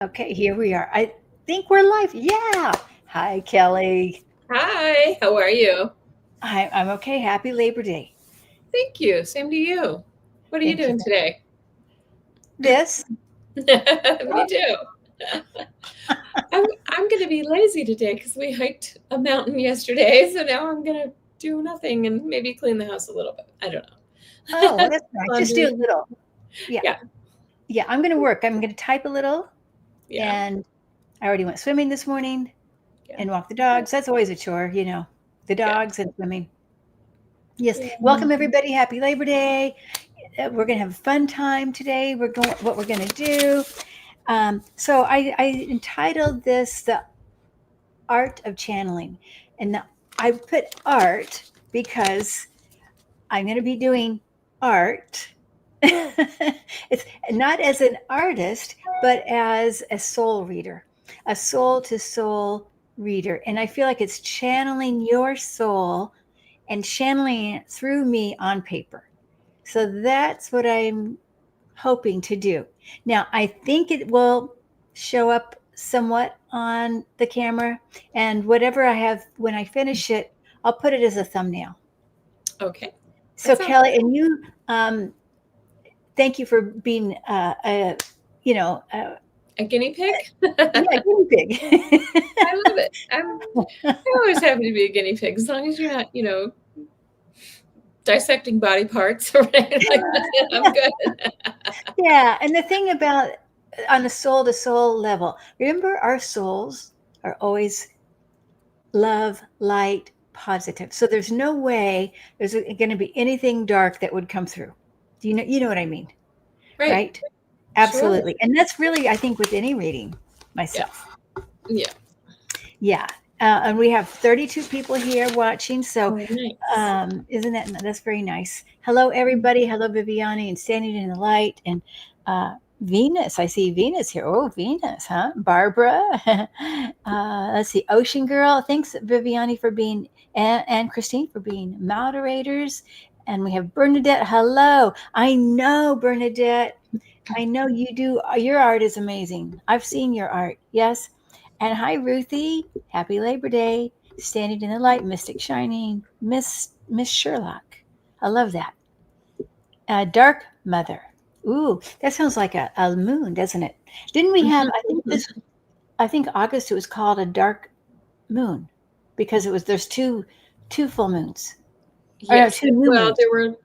Okay, here we are. I think we're live. Yeah. Hi, Kelly. Hi, how are you? I'm okay. Happy Labor Day. Thank you. Same to you. What are you Thank you. doing today? This. Me too. I'm gonna be lazy today because we hiked a mountain yesterday, so now I'm gonna do nothing and maybe clean the house a little bit. I don't Oh, well, know. that's nice. Just do a Laundry. little. Yeah. Yeah, Yeah. I'm going to work. I'm going to type a little. yeah, And I already went swimming this morning yeah. and walked the dogs. That's always a chore. The Yeah. dogs and swimming. Yes. Yeah. Welcome, everybody. Happy Labor Day. We're going to have a fun time today. What we're going to do. So I entitled this The Art of Channeling. And I put art because I'm going to be doing art. It's not as an artist, but as a soul reader, a soul to soul reader. And I feel like it's channeling your soul and channeling it through me on paper. So that's what I'm hoping to do. Now, I think it will show up somewhat on the camera, and whatever I have when I finish it, I'll put it as a thumbnail. Okay. So, That sounds Kelly, good. and you, thank you for being you know, uh, A guinea pig? yeah, I guinea pig. love it. I always happy to be a guinea pig as long as you're not, dissecting body parts or anything like that. I'm good. Yeah, and the thing about on a soul to soul level, remember our souls are always love, light, positive. So there's no way there's going to be anything dark that would come through. Do you know what I mean? Right. Right? Sure. Absolutely. And that's really, I think, with any reading Yeah. myself. Yeah. Yeah. And we have 32 people here watching. So Oh, nice. isn't that's very nice. Hello, everybody. Hello, Viviani and Standing in the Light. And uh, Venus. I see Venus here. Oh, Venus, huh? Barbara. Let's see. Ocean Girl. Thanks, Viviani, for being, and Christine for being moderators. And we have Bernadette. Hello. I know, Bernadette. I know you do. Your art is amazing. I've seen your art. Yes. And hi, Ruthie. Happy Labor Day. Standing in the light, mystic shining. Miss Sherlock. I love that. Dark Mother. Ooh, that sounds like a moon, doesn't it? Didn't we have? Mhm, mhm. I think August. It was called a dark moon because it was. There's two full moons, or no, Yes. two new Well, moons.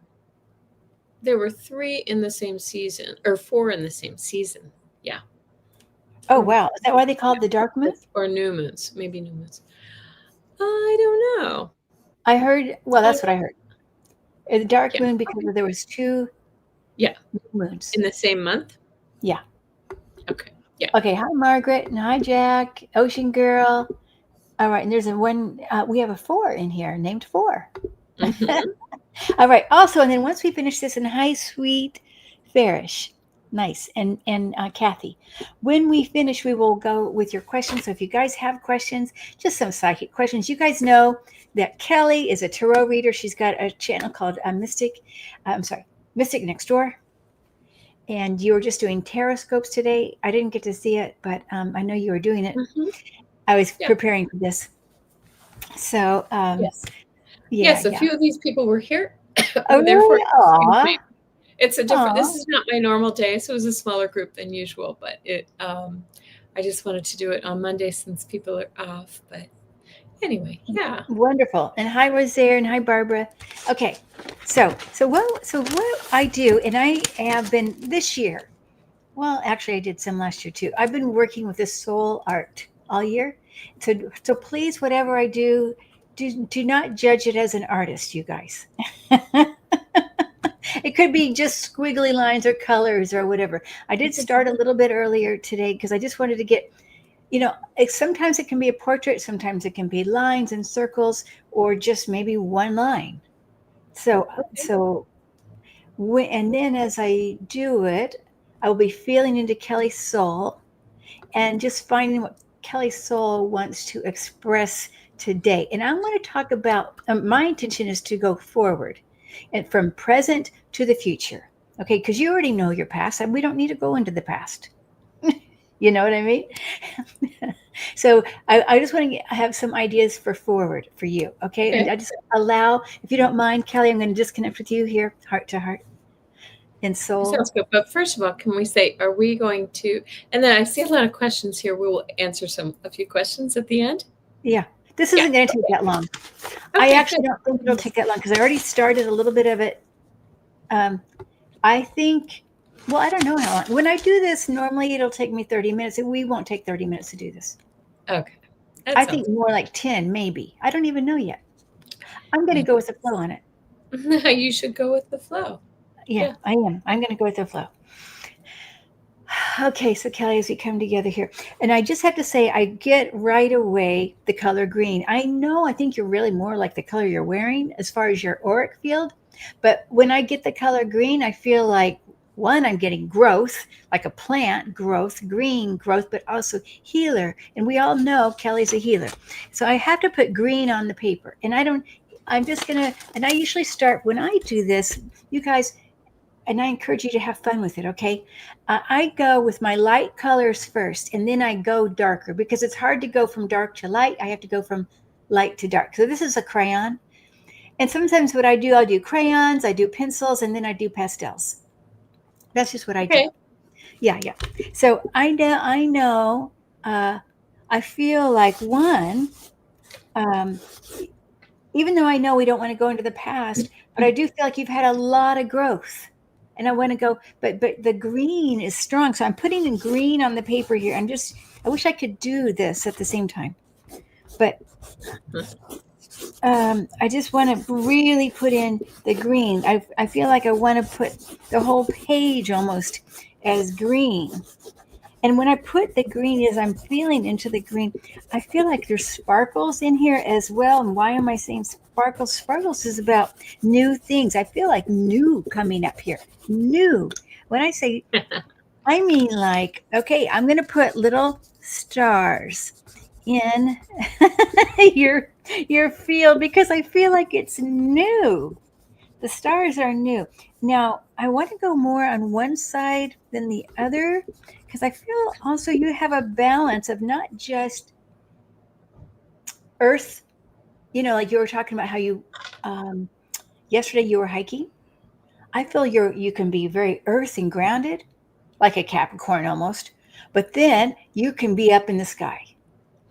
there were 3 in the same season or 4 in the same season. Yeah. Oh Or wow, is that why they called yeah, it the dark moon? or new moons, maybe new moons. I don't know. I heard. Well, I that's what I heard. The dark Yeah. moon because Okay. there was two Yeah. moons. In the same month? Yeah. Okay. Yeah. Okay. Hi, Margaret, and hi, Jack. Ocean Girl. All right, and there's a one. We have a four in here, named four. Mhm. All right. Also, and then once we finish this, and hi, sweet Farish, nice, and Kathy. When we finish, we will go with your questions. So if you guys have questions, just some psychic questions, you guys know that Kelly is a tarot reader. She's got a channel called Mystic. I'm sorry, Mystic Next Door. And you were just doing taroscopes today. I didn't get to see it, but I know you were doing it. Mhm. I was Yeah. preparing for this. So, Yes. yeah, Yes, a yeah. few of these people were here. Oh, Therefore, really? excuse Aw, me. It's a different aw. this is not my normal day, so it was a smaller group than usual, but I just wanted to do it on Monday since people are off, but anyway, yeah. Wonderful. And hi, Rosaire, and hi, Barbara. Okay, so what I do, and I have been this year. Well, actually, I did some last year too. I've been working with this soul art all year. So please, whatever I do not judge it as an artist, you guys. It could be just squiggly lines or colors or whatever. I did start a little bit earlier today because I just wanted to get, sometimes it can be a portrait, sometimes it can be lines and circles, or just maybe one line. So, Okay. so and then as I do it, I will be feeling into Kelly's soul and just finding what Kelly's soul wants to express today. And I want to talk about my intention is to go forward and from present to the future. Okay, because you already know your past, and we don't need to go into the past. You know what I mean? So I just want to have some ideas for forward for you. Okay. And Okay. I just allow, if you don't mind, Kelly, I'm going to disconnect with you here, heart to heart and soul. Sounds good. But first of all, can we say, are we going to, and then I see a lot of questions here. We will answer a few questions at the end. Yeah. This Yeah. isn't going to take that long. I Okay, actually good. don't think it'll take that long because I already started a little bit of it. Um, I think, well, I don't know how long. When I do this, normally it'll take me 30 minutes. We won't take 30 minutes to do this. Okay. That I think sounds more like 10, maybe. I don't even know yet. I'm going to go with the flow on it. good. You should go with the flow. Yeah, Yeah. I am. I'm going to go with the flow. Okay, so Kelly, as we come together here, and I just have to say, I get right away the color green. I know, I think you're really more like the color you're wearing as far as your auric field. But when I get the color green, I feel like one, I'm getting growth, like a plant growth, green growth, but also healer. And we all know Kelly's a healer. So I have to put green on the paper. And I'm just going to, and I usually start when I do this, you guys, and I encourage you to have fun with it, okay? I go with my light colors first, and then I go darker because it's hard to go from dark to light. I have to go from light to dark. So this is a crayon. And sometimes what I do, I'll do crayons, I do pencils, and then I do pastels. That's just what I do. Okay. Yeah, yeah. So I know, I feel like one, um, even though I know we don't want to go into the past, but I do feel like you've had a lot of growth. And I want to go, but the green is strong. So I'm putting in green on the paper here. I wish I could do this at the same time. But I just want to really put in the green. I feel like I want to put the whole page almost as green. And when I put the green, as I'm feeling into the green, I feel like there's sparkles in here as well. And why am I saying sparkles? Sparkles is about new things. I feel like new coming up here. New. When I say, I mean like, okay, I'm going to put little stars in your your field because I feel like it's new. The stars are new. Now, I want to go more on one side than the other because I feel also you have a balance of not just earth, like you were talking about how um, yesterday you were hiking. I feel you can be very earth and grounded, like a Capricorn almost, but then you can be up in the sky.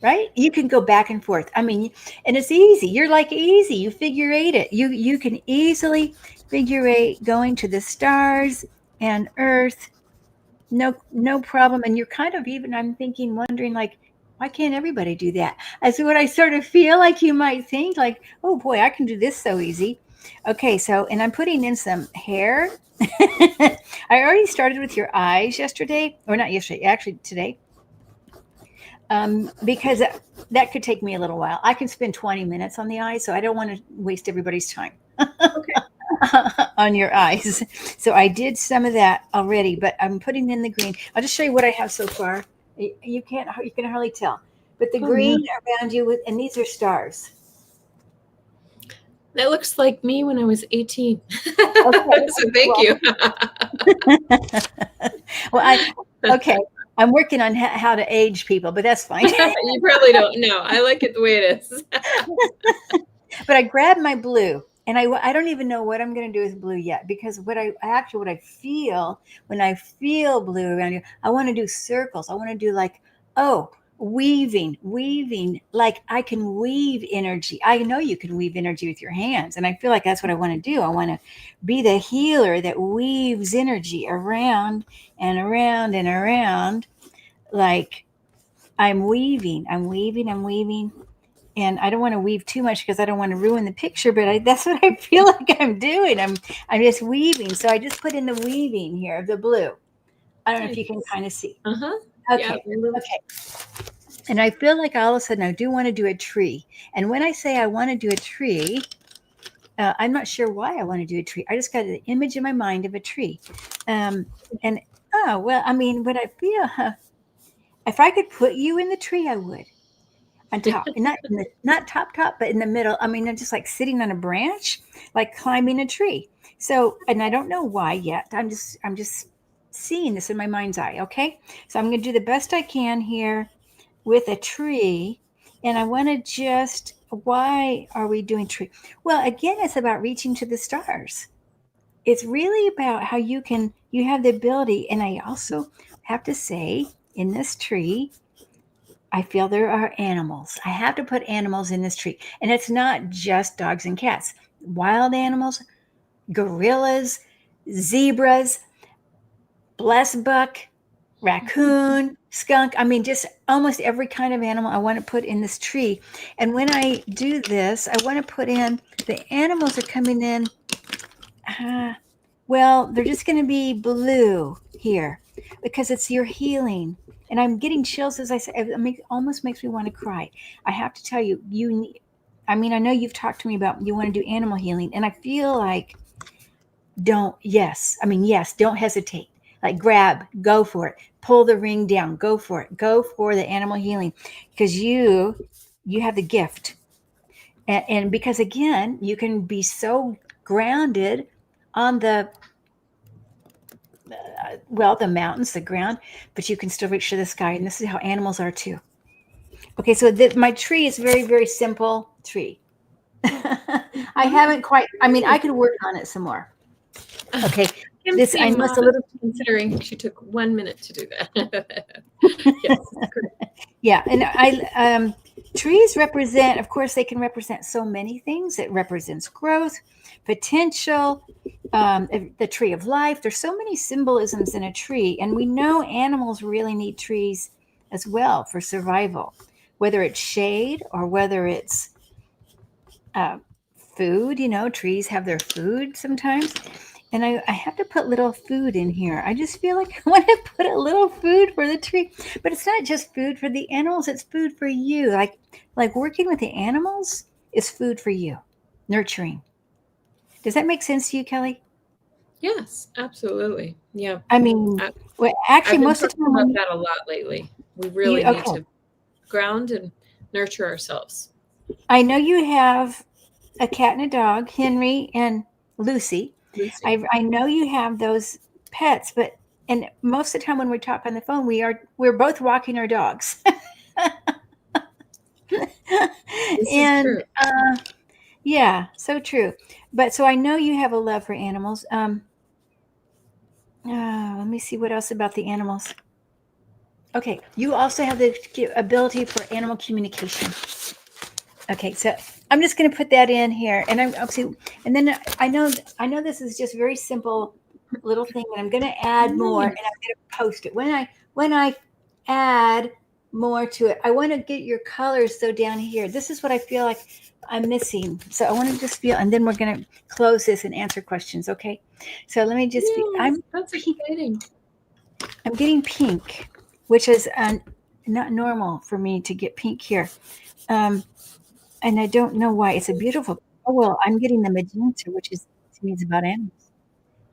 Right? You can go back and forth. I mean, and it's easy. You're like easy. You figure eight it. You can easily figure eight going to the stars and Earth. No problem. And you're kind of even. I'm thinking, wondering like, why can't everybody do that? That's what I sort of feel like you might think. Like, oh boy, I can do this so easy. Okay, so and I'm putting in some hair. I already started with your eyes yesterday, or not yesterday, actually today, because that could take me a little while. I can spend 20 minutes on the eyes, so I don't want to waste everybody's time Okay. on your eyes. So I did some of that already, but I'm putting in the green. I'll just show you what I have so far. You can hardly tell, but the Oh, no. green around you and these are stars. That looks like me when I was 18. Okay, So thank well, you. well, okay. I'm working on how to age people, but that's fine. You probably don't know. I like it the way it is. But I grabbed my blue, and I don't even know what I'm going to do with blue yet because what I feel when I feel blue around you, I want to do circles. I want to do like, oh, weaving, like I can weave energy. I know you can weave energy with your hands, and I feel like that's what I want to do. I want to be the healer that weaves energy around and around and around, like I'm weaving, and I don't want to weave too much because I don't want to ruin the picture. But that's what I feel like I'm doing. I'm just weaving. So I just put in the weaving here of the blue. I don't know if you can Nice. kind of see. Uh-huh. Yeah. Okay, okay. And I feel like all of a sudden I do want to do a tree. And when I say I want to do a tree, I'm not sure why I want to do a tree. I just got an image in my mind of a tree. Um, and oh well, I mean, what I feel, if I could put you in the tree, I would. On top, and not not top, but in the middle. I mean, I'm just like sitting on a branch, like climbing a tree. So, and I don't know why yet. I'm just seeing this in my mind's eye. Okay. So I'm going to do the best I can here with a tree. And I want to just, why are we doing tree? Well, again, it's about reaching to the stars. It's really about how you have the ability. And I also have to say, in this tree, I feel there are animals. I have to put animals in this tree. And it's not just dogs and cats, wild animals, gorillas, zebras, blessbuck, raccoon, skunk. I mean, just almost every kind of animal I want to put in this tree. And when I do this, I want to put in the animals are coming in. Well, they're just going to be blue here because it's your healing. And I'm getting chills as I say. It almost makes me want to cry. I have to tell you, I know you've talked to me about you want to do animal healing, and I feel like yes, don't hesitate. Like grab, go for it. Pull the ring down, go for it. Go for the animal healing because you have the gift. And because again, you can be so grounded on the the mountains, the ground, but you can still reach to the sky. And this is how animals are too. Okay, so my tree is very, very simple tree. I haven't quite, I could work on it some more. Okay. This I must a little considering she took 1 minute to do that. Yes, yeah, and trees represent, of course, they can represent so many things. It represents growth, potential, the tree of life. There's so many symbolisms in a tree, and we know animals really need trees as well for survival, whether it's shade or whether it's food. Trees have their food sometimes. And I have to put little food in here. I just feel like I want to put a little food for the tree. But it's not just food for the animals, it's food for you. Like working with the animals is food for you. Nurturing. Does that make sense to you, Kelly? Yes, absolutely. Yeah. Actually, I've most of the time about that a lot lately. We really need to ground and nurture ourselves. I know you have a cat and a dog, Henry and Lucy. I know you have those pets, and most of the time when we talk on the phone, we're both walking our dogs. And yeah, so true. But so I know you have a love for animals. Let me see what else about the animals. Okay, you also have the ability for animal communication. Okay, so I'm just going to put that in here, and and then I know this is just very simple little thing, and I'm going to add more, and I'm going to post it when I add more to it. I want to get your colors. So down here, this is what I feel like I'm missing. So I want to just feel, and then we're going to close this and answer questions. Okay, so let me just. That's exciting. I'm getting pink, which is not normal for me to get pink here. And I don't know why. It's a beautiful. Oh, well, I'm getting the magenta, which is, to me, it's about animals.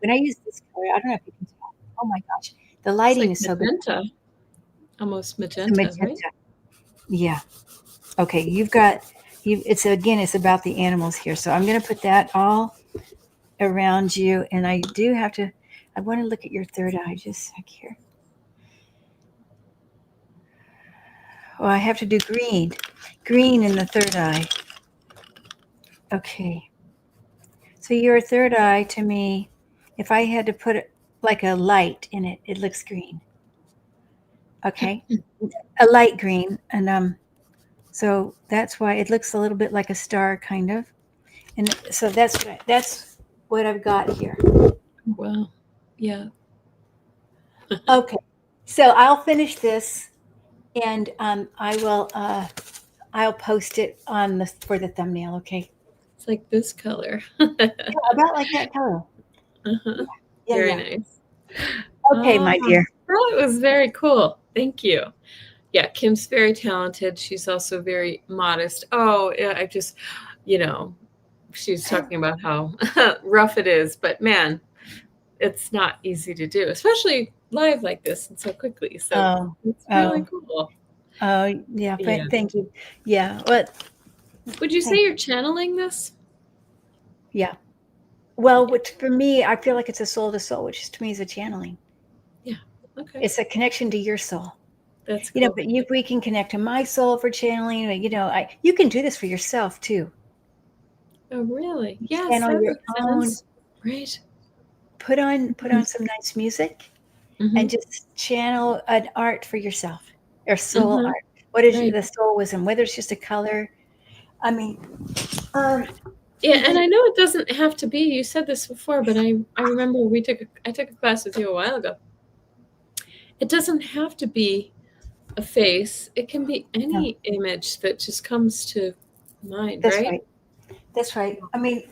When I use this color, I don't know if you can tell. Oh my gosh, the lighting is so magenta. Good. Almost magenta, right? Yeah. Okay, it's about the animals here. So I'm going to put that all around you. And I want to look at your third eye just a sec here. Oh, I have to do green in the third eye. Okay. So your third eye, to me, if I had to put like a light in it, it looks green. Okay. A light green. And so that's why it looks a little bit like a star, kind of. And so that's what I've got here. Wow. Yeah. Okay. So I'll finish this, and I will I'll post it for the thumbnail. Okay. It's like this color. About like that color. Uh-huh. Yeah, very nice. Okay, my dear. Well, it was very cool. Thank you. Yeah, Kim's very talented. She's also very modest. Oh, yeah, I just, she's talking about how rough it is, but man, it's not easy to do, especially live like this and so quickly. So it's really cool. Oh, yeah. Thank you. Yeah. What would you say you're channeling this? Yeah. Well, for me, I feel like it's a soul to soul, which to me is a channeling. Okay. It's a connection to your soul. That's You know, cool. but we can connect to my soul for channeling. You know, you can do this for yourself too. Oh, really? Yes, Channel that your makes own. sense. Right. Put on some nice music and Mhm. just channel an art for yourself or soul Mhm. art. What is Right. the soul wisdom? Whether it's just a color. I mean, um, Yeah, and I know it doesn't have to be. You said this before, but I remember I took a class with you a while ago. It doesn't have to be a face. It can be no, any image that just comes to mind, that's right? right. That's right. I mean,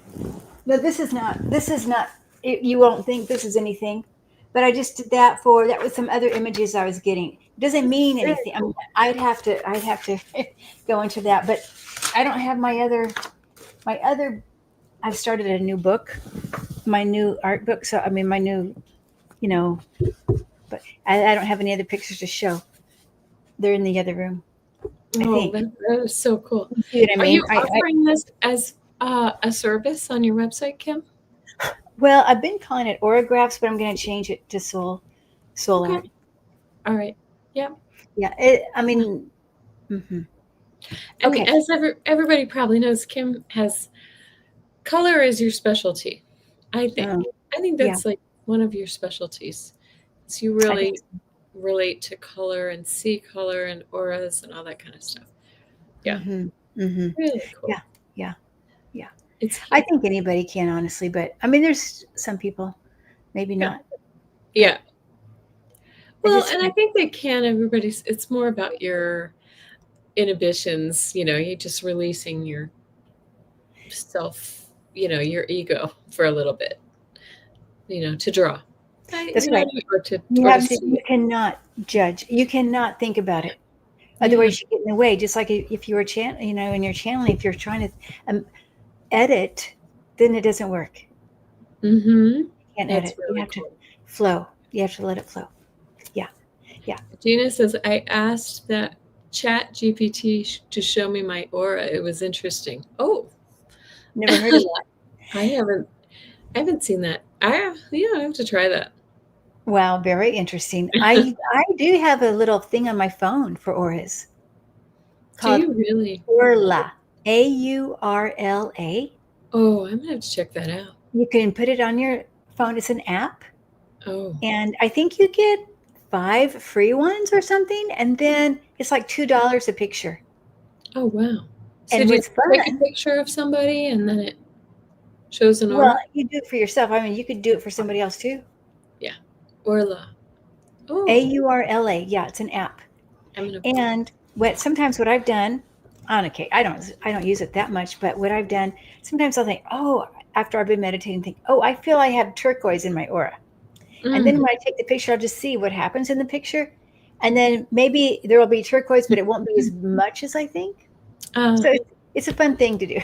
no, this is not. This is not. You won't think this is anything, but I just did that for that was some other images I was getting. It doesn't mean Very anything. I mean, cool. I'd have to go into that, but I don't have my other. I've started a new book, my new art book. So I mean, my new, you know, but I don't have any other pictures to show. They're in the other room. I Oh, think. that is so cool. You see what I Are mean? you offering this as a service on your website, Kim? Well, I've been calling it autographs, but I'm going to change it to soul Okay. art. All right. Yeah. Yeah. I mean, hmm And okay. as everybody probably knows, Kim has color is your specialty. I think. Um, I think yeah, that's like one of your specialties. So you I think really relate to color and see color and auras and all that kind of stuff. so. Yeah. Hmm. Really Yeah, cool. yeah, yeah. It's I here. think anybody can, honestly, but I mean, there's some people, maybe Yeah. not, but Yeah. I Well, just, and I think they can. Everybody's. It's more about your inhibitions. You just releasing your self. Your ego for a little bit. To draw. that's right. Or to You or to have to, see you it. cannot judge. You cannot think about it. Yeah. Otherwise, you get in the way. Just like if you were in your channeling, if you're trying to um, edit, then it doesn't work. Mm-hmm. You can't That's edit. You really have to cool. flow. You have to let it flow. Yeah, yeah. Gina says, I asked that chat GPT to show me my aura. It was interesting. Oh, Never heard of that. I haven't seen that. I have to try that. Wow, very interesting. I do have a little thing on my phone for auras Do called you really? Urla, Aurla. Oh, I'm gonna have to check that out. You can put it on your phone. It's an app, Oh, and I think you get 5 free ones or something, and then it's like $2 a picture. oh wow. So And do you what's take a fun? picture of somebody and then it shows an Well, aura? you do it for yourself. I mean, you could do it for somebody else too. Yeah, Orla. Oh, Aurla. Yeah, it's an app. I'm gonna. And what I've done on occasion, I don't use it that much, but what I've done sometimes I'll think, oh, after I've been meditating, think, oh, I feel I have turquoise in my aura, and then Mm, when I take the picture, I'll just see what happens in the picture, and then maybe there will be turquoise, but it won't be as much as I think. uh, So it's a fun thing to do.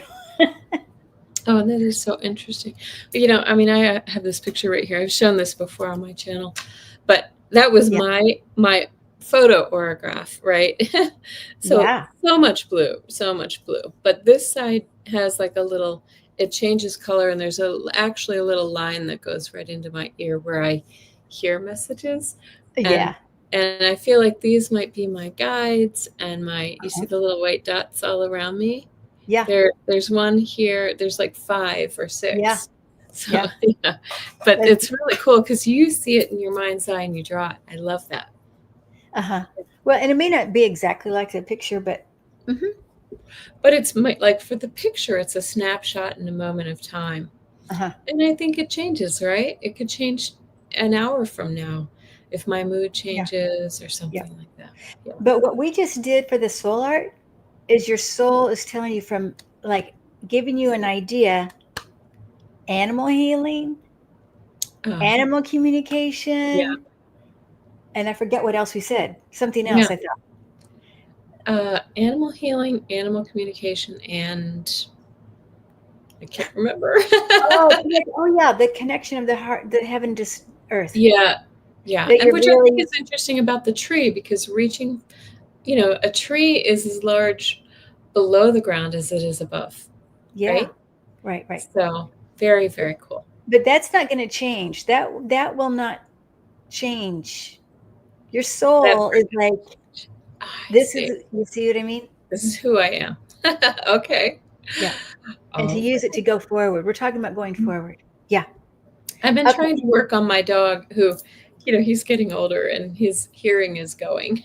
oh, that is so interesting. I mean, I have this picture right here. I've shown this before on my channel, but that was Yeah, my photo orograph, right? so yeah, so much blue, so much blue. But this side has like a little. It changes color, and there's actually a little line that goes right into my ear where I hear messages, and yeah, and I feel like these might be my guides and my. You see uh-huh. the little white dots all around me. Yeah, There's one here. There's like 5 or yeah, 6. So yeah. yeah, but That's, it's really cool because you see it in your mind's eye and you draw it. I love that. uh-huh. Well, and it may not be exactly like the picture, but mhm, But like for the picture, it's a snapshot in a moment of time, uh-huh. and I think it changes, right? It could change an hour from now if my mood Yeah, changes or yeah. something like that. Yeah. But what we just did for the soul art is your soul is telling you from like giving you an idea, animal healing, Uh, animal yeah. communication, and I forget what else we said. Something Yeah. else I thought. Animal healing, animal communication, and I can't remember. Oh yeah, the connection of the heart, the heaven to earth. Yeah, yeah, That and you're which I think really, is interesting about the tree because a tree is as large below the ground as it is above, yeah, right? right, right. So very, very cool. But that's not going to change. That will not change. Your That soul is like, I this see. is, you see what I mean? This is who I am. Okay. Yeah. And to Oh, use it to go forward. We're talking about going forward. Yeah. I've been Okay. trying to work on my dog who, he's getting older and his hearing is going.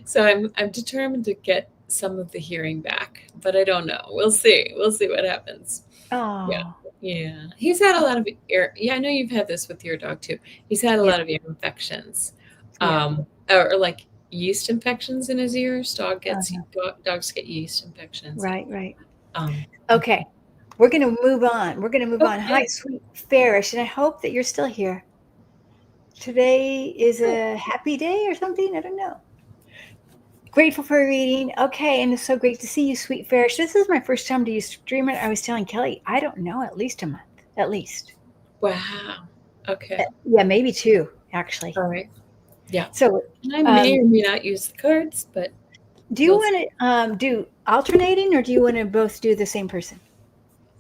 So I'm determined to get some of the hearing back, but I don't know. We'll see. We'll see what happens. Yeah. Oh, Yeah. He's had a lot of ear. Yeah, I know you've had this with your dog too. He's had a yeah. lot of ear infections. Yeah. Or like yeast infections in his ears. Uh-huh. Dogs get yeast infections. Right, right. Um, Okay. We're going to move on. We're going to move on. Hi, okay. sweet Farish. And I hope that you're still here. Today is a happy day or something. I don't know. Grateful for a reading. Okay. And it's so great to see you, sweet Farish. This is my first time to use Streamer. I was telling Kelly, I don't know, at least a month. At least. Wow. Okay. Yeah, maybe two, actually. All right. Yeah. So, I may um, or may not use the cards, but do you we'll see. want to do alternating or do you want to both do the same person?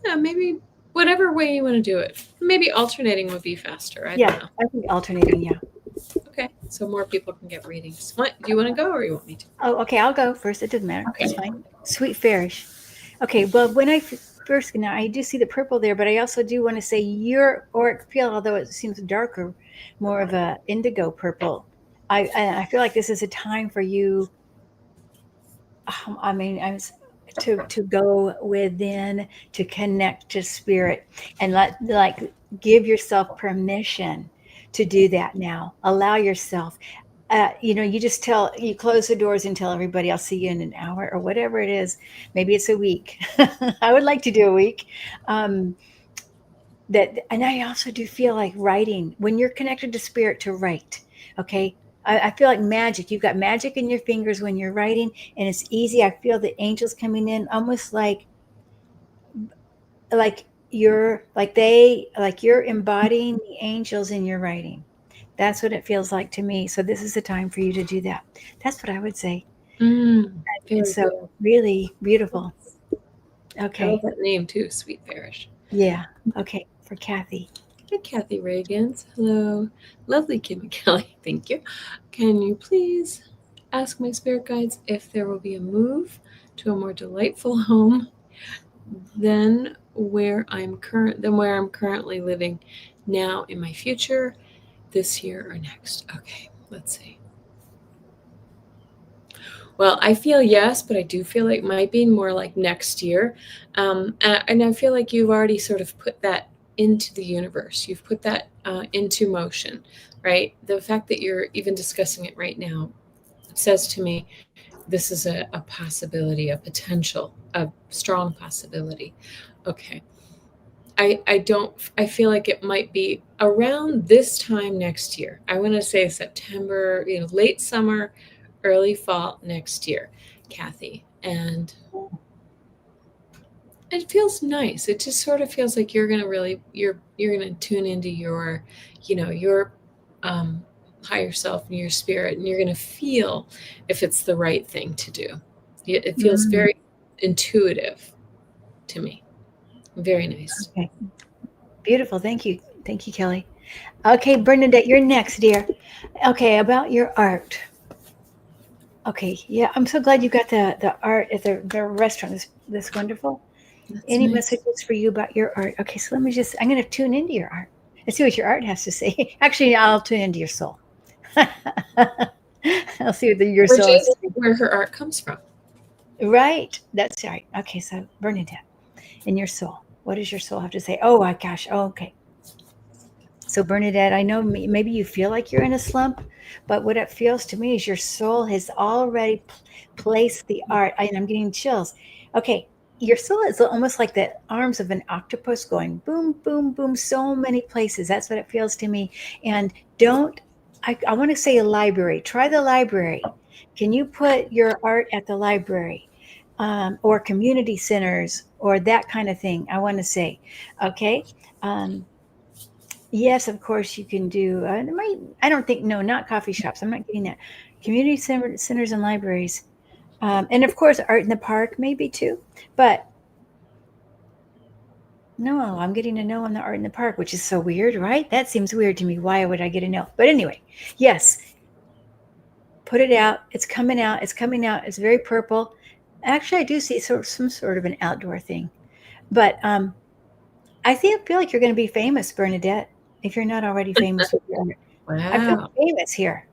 Yeah, maybe whatever way you want to do it. Maybe alternating would be faster. I don't Yeah, know. I think alternating. Yeah. Okay. So more people can get readings. What? Do you want to go or you want me to? Oh, okay. I'll go first. It doesn't matter. It's Okay. fine. Sweet Farish. Okay. Well, when I first, now I do see the purple there, but I also do want to say your auric field, although it seems darker, more of a indigo purple. I feel like this is a time for you. I mean, to go within, to connect to spirit, and give yourself permission to do that now. Allow yourself. You close the doors and tell everybody, I'll see you in an hour or whatever it is. Maybe it's a week. I would like to do a week. Um, and I also do feel like writing when you're connected to spirit to write. Okay. I feel like magic. You've got magic in your fingers when you're writing, and it's easy. I feel the angels coming in almost like you're embodying the angels in your writing. That's what it feels like to me. So this is the time for you to do that. That's what I would say. And Very so good. really beautiful. I love Okay. that name too, Sweet Parish. Yeah. Okay. For Kathy. Hi, Kathy Reagans. Hello. Lovely Kim Kelly. Thank you. Can you please ask my spirit guides if there will be a move to a more delightful home than where I'm currently living now in my future, this year or next? Okay, let's see. Well, I feel yes, but I do feel like it might be more like next year. And I feel like you've already sort of put that into the universe. You've put that into motion, right? The fact that you're even discussing it right now says to me this is a possibility, a potential, a strong possibility. Okay. I feel like it might be around this time next year. I want to say September, late summer, early fall next year, Kathy. And it feels nice. It just sort of feels like you're gonna tune into your um, higher self and your spirit, and you're gonna feel if it's the right thing to do. It feels Mm, very intuitive to me. Very nice. okay. Beautiful. Thank you. Thank you, Kelly. Okay, Bernadette, you're next, dear. Okay, about your art. Okay, yeah, I'm so glad you got the art at the restaurant. This wonderful. That's Any nice. messages for you about your art? Okay, so I'm going to tune into your art. Let's see what your art has to say. Actually, I'll tune into your soul. I'll see what your Which soul has to is say. where her art comes from. Right, that's right. Okay, so Bernadette, in your soul, what does your soul have to say? Oh my gosh. Oh, okay. So, Bernadette, I know maybe you feel like you're in a slump, but what it feels to me is your soul has already placed the art. And I'm getting chills. Okay, your soul is almost like the arms of an octopus going boom, boom, boom, so many places. That's what it feels to me. And I want to say a library. Try the library. Can you put your art at the library? Or community centers or that kind of thing? I want to say, okay. Yes, of course you can do. I don't think, no, not coffee shops. I'm not getting that. Community centers and libraries, and of course art in the park, maybe too. But no, I'm getting a no on the art in the park, which is so weird, right? That seems weird to me. Why would I get a no? But anyway, yes. Put it out. It's coming out. It's coming out. It's very purple. Actually, I do see some sort of an outdoor thing. But I feel like you're going to be famous, Bernadette, if you're not already famous with your art. I feel Wow. famous here.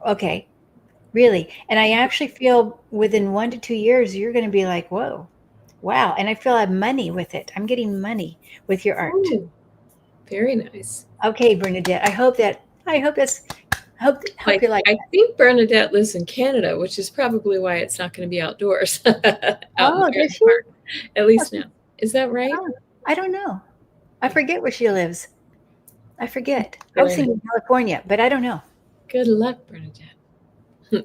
Okay, really. And I actually feel within 1 to 2 years, you're going to be like, whoa, wow. And I feel I have money with it. I'm getting money with your art. Ooh, very nice. Okay, Bernadette. I hope you like I that. think Bernadette lives in Canada, which is probably why it's not going to be outdoors, out Oh, there in does the she? park, at least now. Is that right? Oh, I don't know. I forget where she lives. I forget. I was Very nice. thinking California, but I don't know. Good luck, Bernadette.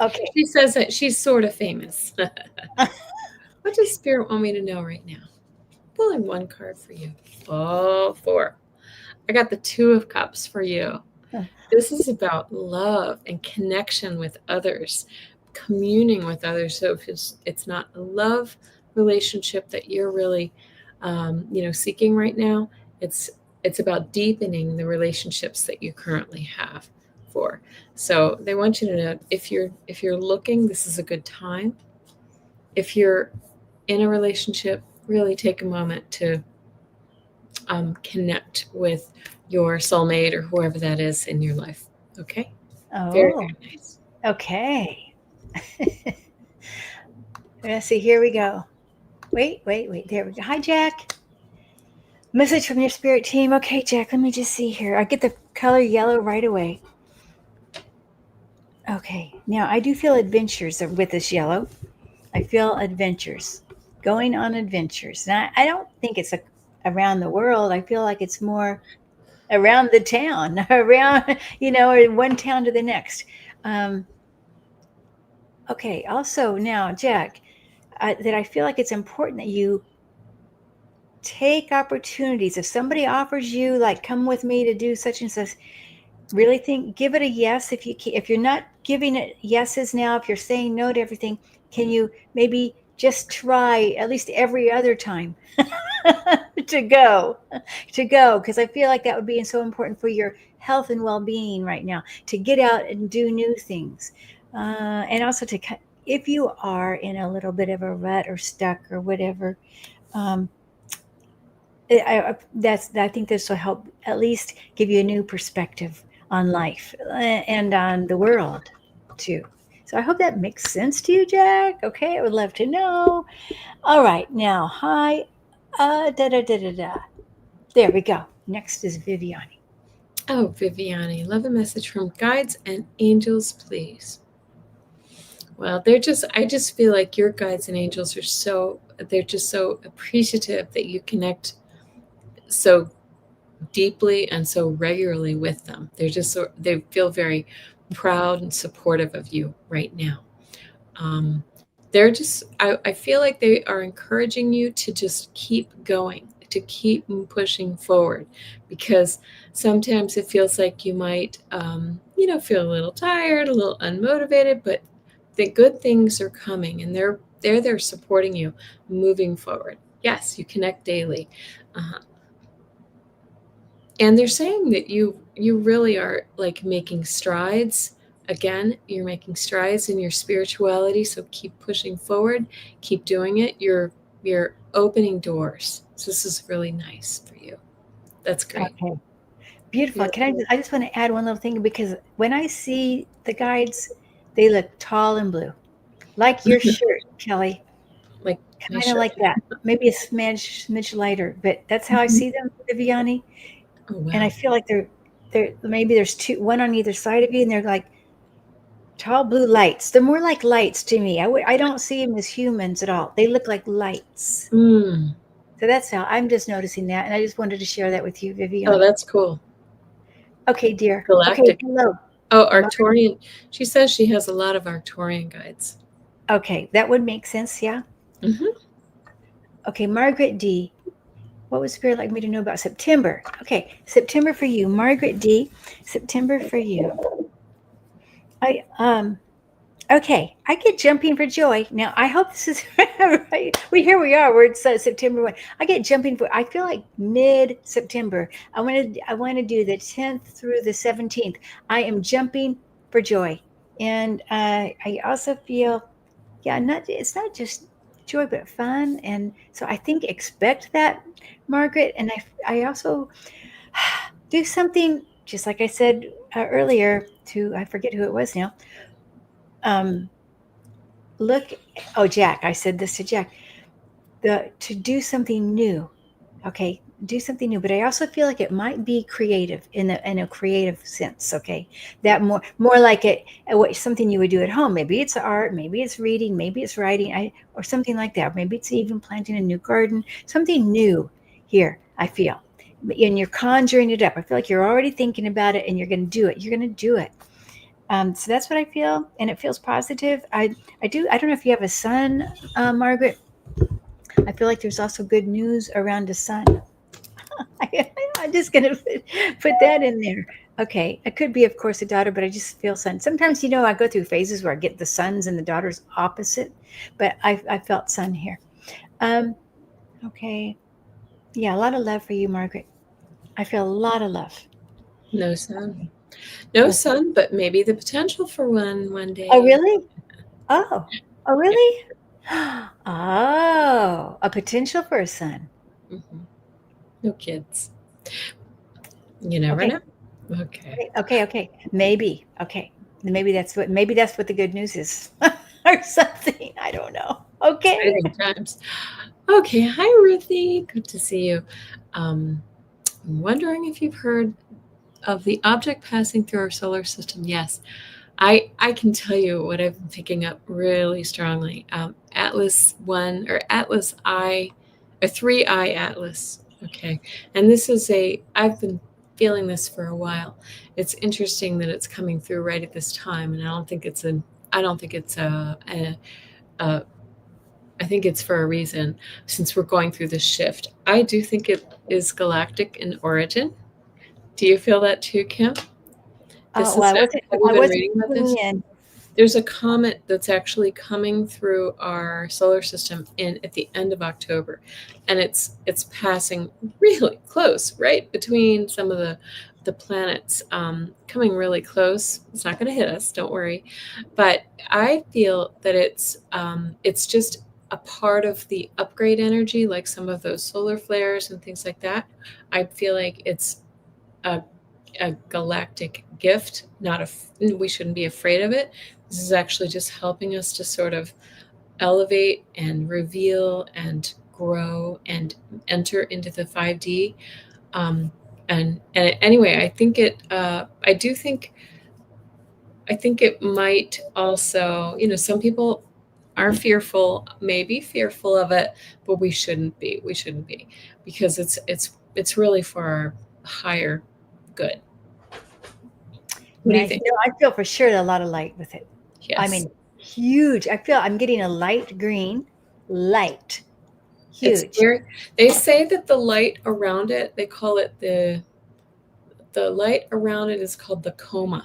Okay. She says that she's sort of famous. What does Spirit want me to know right now? Pulling one card for you. Oh, four. I got the Two of Cups for you. This is about love and connection with others, communing with others. So if it's not a love relationship that you're really, seeking right now, it's about deepening the relationships that you currently have for. So they want you to know if you're looking, this is a good time. If you're in a relationship, really take a moment to connect with your soulmate or whoever that is in your life. Okay? Very, Oh, very nice. okay. Let's see. Here we go. Wait. There we go. Hi, Jack. Message from your spirit team. Okay, Jack, let me just see here. I get the color yellow right away. Okay, now I do feel adventures with this yellow. I feel adventures, going on adventures. And I don't think it's around the world. I feel like it's more around the town, around, or one town to the next. Um, okay, also now, Jack, that I feel like it's important that you take opportunities. If somebody offers you, like, come with me to do such and such, really give it a yes. If you're not giving it yeses now, if you're saying no to everything, can you maybe just try at least every other time to go because I feel like that would be so important for your health and well-being right now, to get out and do new things, and also if you are in a little bit of a rut or stuck or whatever, um, I think this will help at least give you a new perspective on life, and on the world too. So I hope that makes sense to you, Jack. Okay, I would love to know. All right, now, hi, da da da da da. There we go. Next is Viviani. Oh, Viviani, love a message from guides and angels, please. Well, I just feel like your guides and angels they're just so appreciative that you connect so deeply and so regularly with them. They feel very proud and supportive of you right now. I feel like they are encouraging you to just keep going, to keep pushing forward, because sometimes it feels like you might, feel a little tired, a little unmotivated, but the good things are coming and they're there supporting you moving forward. Yes, you connect daily. Uh, and they're saying that you really are like making strides. Again, you're making strides in your spirituality, so keep pushing forward, keep doing it. You're opening doors, so this is really nice for you. That's great. Okay, beautiful. Beautiful. I just want to add one little thing, because when I see the guides, they look tall and blue, like your shirt, Kelly. Like my Kind of shirt. like that. Maybe a smidge lighter, but that's how I Mhm. see them, Viviani. Oh And I wow. feel like they're maybe there's one on either side of you, and they're like tall blue lights. They're more like lights to me. I don't see them as humans at all. They look like lights. Mm. So that's how I'm just noticing that, and I just wanted to share that with you, Oh, Viviani. that's cool. Okay, dear. Okay, Galactic. hello. Oh, Mar- Arcturian. She says she has a lot of Arcturian guides. Okay, that would make sense. Yeah. Hmm. Okay, Margaret D. What would Spirit like me to know about September? Okay, September for you, Margaret D. September for you. I Okay, I get jumping for joy. Now, I hope this is right. Here we are. We're September 1. I get jumping for. I feel like mid-September. I want to do the 10th through the 17th. I am jumping for joy. And I also feel, yeah, it's not just joy, but fun. And so I think expect that, Margaret. And I also do something, just like I said earlier to, I forget who it was now. Um, look, oh, Jack, I said this to Jack, to do something new. Okay, do something new, but I also feel like it might be creative in a creative sense. Okay, that more like something you would do at home. Maybe it's art, maybe it's reading, maybe it's writing, or something like that. Maybe it's even planting a new garden, something new here. I feel, and you're conjuring it up. I feel like you're already thinking about it, and you're going to do it. You're going to do it. So that's what I feel, and it feels positive. I do. I don't know if you have a son, Margaret. I feel like there's also good news around a son. I'm just going to put that in there. Okay. It could be, of course, a daughter, but I just feel son. Sometimes, I go through phases where I get the sons and the daughters opposite, but I felt son here. Um, okay. Yeah, a lot of love for you, Margaret. I feel a lot of love. No son. No No son. son, but maybe the potential for one Oh, day. really? Oh, oh, Yeah. really? Oh, a potential for a son. Mhm. No kids. You never Okay. know. Okay. Okay. Okay. Maybe. Okay. Maybe that's what the good news is or something. I don't know. Okay. Exciting times. Okay. Hi, Ruthie. Good to see you. Um, I'm wondering if you've heard of the object passing through our solar system. Yes, I can tell you what I've been picking up really strongly. Atlas One or Atlas I, a 3I Atlas. Okay, and this is I've been feeling this for a while. It's interesting that it's coming through right at this time, and I don't think it's a I think it's for a reason since we're going through this shift. I do think it is galactic in origin. Do you feel that too, Kim? This Well, is have you I been wasn't reading about tuning this? in. There's a comet that's actually coming through our solar system in at the end of October, and it's passing really close, right between some of the planets, coming really close. It's not going to hit us, don't worry. But I feel that it's just a part of the upgrade energy, like some of those solar flares and things like that. I feel like it's a a galactic gift. Not we shouldn't be afraid of it. This is actually just helping us to sort of elevate and reveal and grow and enter into the 5D. Um, and anyway, I think I think it might also, some people are fearful, maybe fearful of it, but we shouldn't be. We shouldn't be because it's really for our higher good. What do you Nice. think? I feel for sure a lot of light with it. I Yes. mean, huge. I feel I'm getting a light green, light, It's huge. very they say that the light around it, they call it the light around it is called the coma,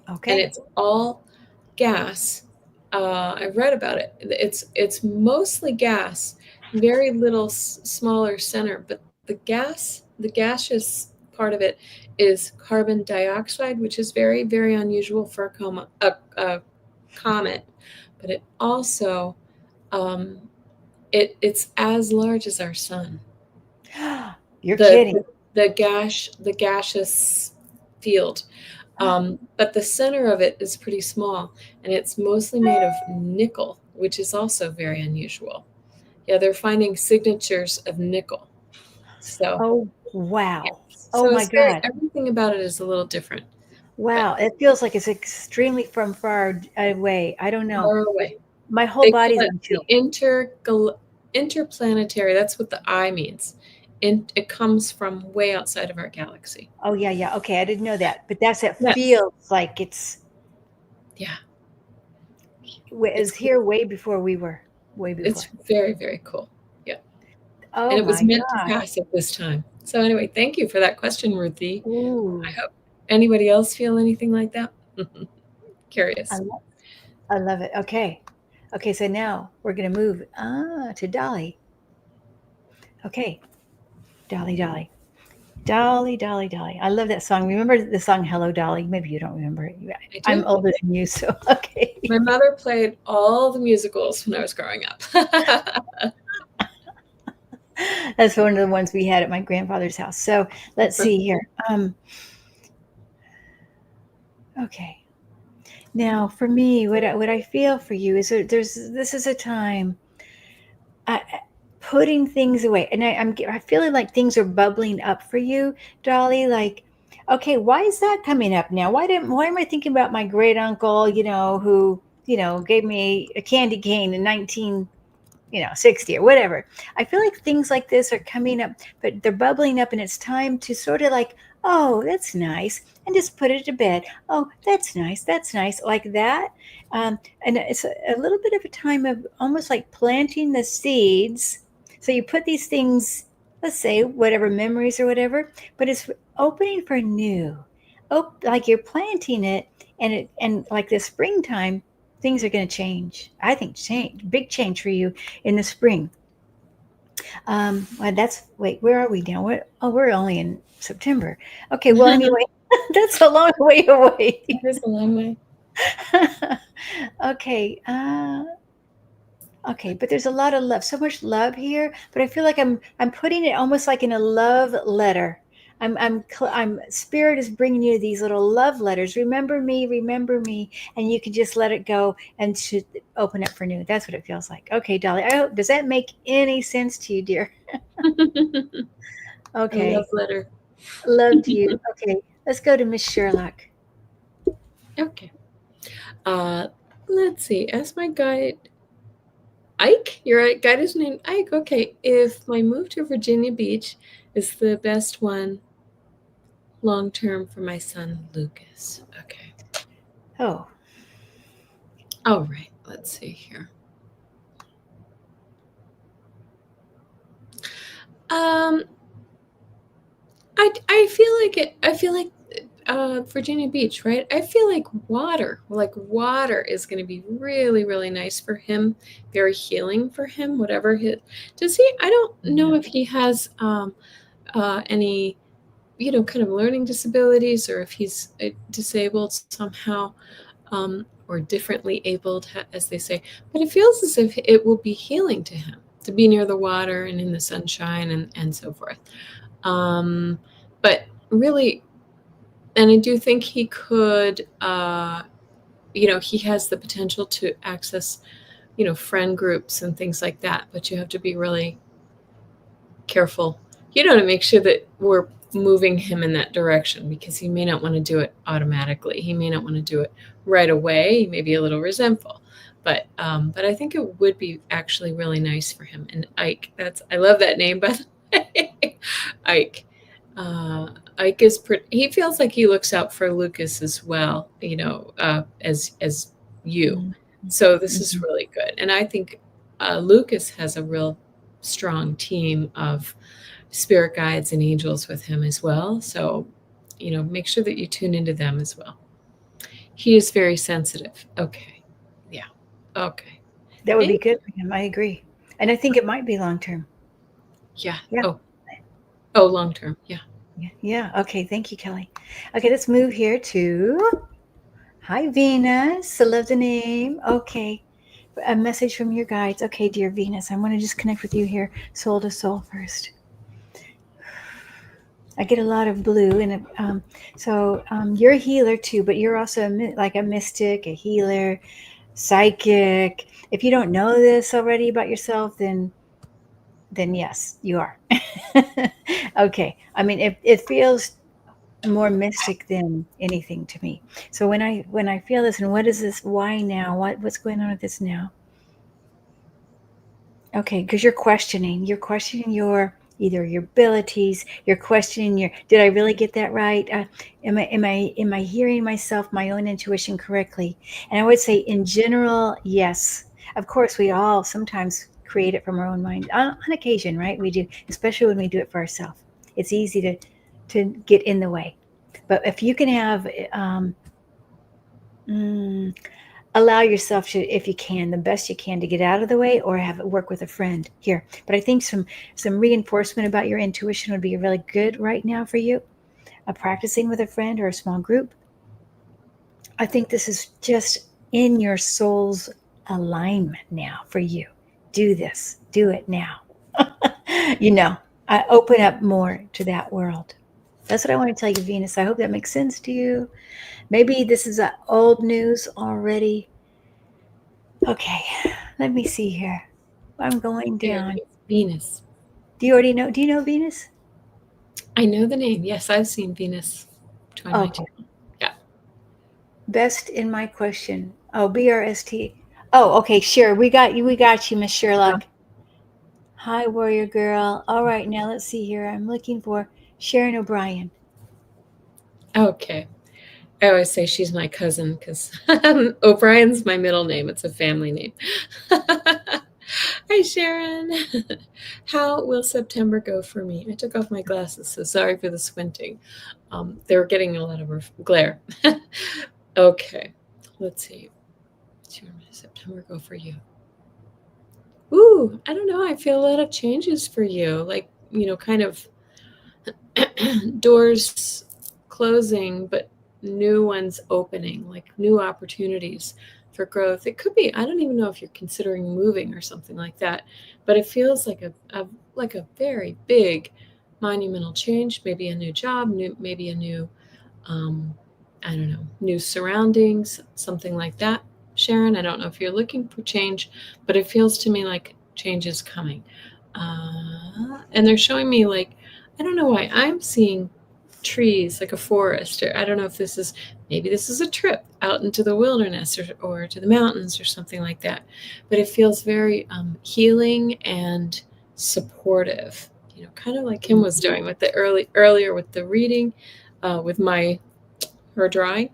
and Okay. it's all gas. I've read about it. It's mostly gas, very little smaller center, but the gaseous part of it is carbon dioxide, which is very, very unusual for a comet. But it also um, it's as large as our sun. You're The kidding. the gaseous field, but the center of it is pretty small, and it's mostly made of nickel, which is also very unusual. Yeah, they're finding signatures of nickel. So Oh, yeah, wow. Oh so my it's very God. everything about it is a little different, but Wow. It feels like it's extremely from far away. I don't know. far away. My whole They call body's it on the chill. interplanetary. That's what the I means. It comes from way outside of our galaxy. Oh, yeah, yeah. Okay. I didn't know that. But it Yes. feels like Yeah. It's it's cool. here way before we were. Way It's before. very, very cool. Yeah. Oh And it was my meant to God. pass at this time. So anyway, thank you for that question, Ruthie. I Ooh. hope anybody else feel anything like that? I Curious. love, I love it. Okay. Okay. So now we're going to move to Dolly. Okay. Dolly, Dolly. Dolly, Dolly, Dolly. I love that song. Remember the song Hello Dolly? Maybe you don't remember it. I I'm do. older than you, so okay. My mother played all the musicals when I was growing up. That's one of the ones we had at my grandfather's house. So let's see here. Okay. Now, for me, what I feel for you is that this is a time putting things away, and I'm feeling like things are bubbling up for you, Dolly. Like, okay, why is that coming up now? Why am I thinking about my great uncle? Who gave me a candy cane in 60 or whatever. I feel like things like this are coming up, but they're bubbling up, and it's time to sort of like, oh, that's nice, and just put it to bed. Oh, that's nice, like that. And it's a little bit of a time of almost like planting the seeds. So you put these things, let's say, whatever memories or whatever, but it's opening for new. Oh, like you're planting it, and like this springtime, things are going to change. I think big change for you in the spring. Well, wait, where are we now? We're only in September. Okay, well, anyway, that's a long way away. It is a long way. Okay, okay, but there's a lot of love, so much love here. But I feel like I'm putting it almost like in a love letter. I'm spirit is bringing you these little love letters. Remember me, and you can just let it go and should open up for new. That's what it feels like. Okay, Dolly. Does that make any sense to you, dear? A love Okay, letter. love to you. Okay, let's go to Miss Sherlock. Okay. Uh, let's see. As my guide, Ike, your guide is named Ike. Okay. If my move to Virginia Beach is the best one long term for my son, Lucas. Okay. Oh, All right. Let's see here. Um, I feel like Virginia Beach, right? I feel like water is going to be really, really nice for him, very healing for him. Whatever his does he? I don't know if he has any, kind of learning disabilities, or if he's disabled somehow, or differently abled, as they say. But it feels as if it will be healing to him to be near the water and in the sunshine and so forth. But really, and I do think he could, he has the potential to access, friend groups and things like that. But you have to be really careful, to make sure that we're moving him in that direction, because he may not want to do it automatically. He may not want to do it right away. He may be a little resentful. But I think it would be actually really nice for him. And Ike, I love that name, by the way. Ike. Ike is he feels like he looks out for Lucas as well, as you. mm-hmm. So this is Mm-hmm. really good. And I think Lucas has a real strong team of spirit guides and angels with him as well. So, make sure that you tune into them as well. He is very sensitive. Okay. Yeah. Okay. That would be Thank good for him. I agree, and I think it might be long term. Yeah. Yeah. Oh, long term. Yeah. Yeah. Okay. Thank you, Kelly. Okay, let's move here to hi, Venus. I love the name. Okay. A message from your guides. Okay, dear Venus, I want to just connect with you here, soul to soul first. I get a lot of blue, and you're a healer too, but you're also like a mystic, a healer, psychic. If you don't know this already about yourself, then yes, you are. Okay. I mean, it feels more mystic than anything to me. So when I feel this, and what is this? Why now? What's going on with this now? Okay, because you're questioning either your abilities, you're questioning did I really get that right? Am I hearing myself, my own intuition correctly? And I would say in general, yes. Of course, we all sometimes create it from our own mind on occasion, right? We do, especially when we do it for ourselves. It's easy to get in the way. But if you can have, mm, allow yourself to, if you can, the best you can, to get out of the way or have it work with a friend here. But I think some reinforcement about your intuition would be really good right now for you. Practicing with a friend or a small group. I think this is just in your soul's alignment now for you. Do this. Do it now. you know, I open up more to that world. That's what I want to tell you, Venus. I hope that makes sense to you. Maybe this is old news already. Okay, let me see here. I'm going There it down. is. Venus. Do you already know? Do you know Venus? I know the name. Yes, I've seen Venus join my Okay. channel. Yeah. Best in my question. Oh, BRST. Oh, okay, sure. We got you. We got you, Miss Sherlock. Hi, warrior girl. All right, now let's see here. I'm looking for Sharon O'Brien. Okay. I always say she's my cousin because O'Brien's my middle name. It's a family name. Hi, Sharon. How will September go for me? I took off my glasses, so sorry for the squinting. They were getting a lot of glare. Okay, let's see. How will September go for you? Ooh, I don't know. I feel a lot of changes for you. Like, kind of doors closing, but new ones opening, like new opportunities for growth. It could be, I don't even know if you're considering moving or something like that, but it feels like a very big monumental change, maybe a new job, maybe a new um, I don't know, new surroundings, something like that. Sharon, I don't know if you're looking for change, but it feels to me like change is coming. And they're showing me, like, I don't know why I'm seeing trees, like a forest, or I don't know if maybe this is a trip out into the wilderness or to the mountains or something like that. But it feels very healing and supportive, kind of like Kim was doing with the earlier with the reading, with her drawing.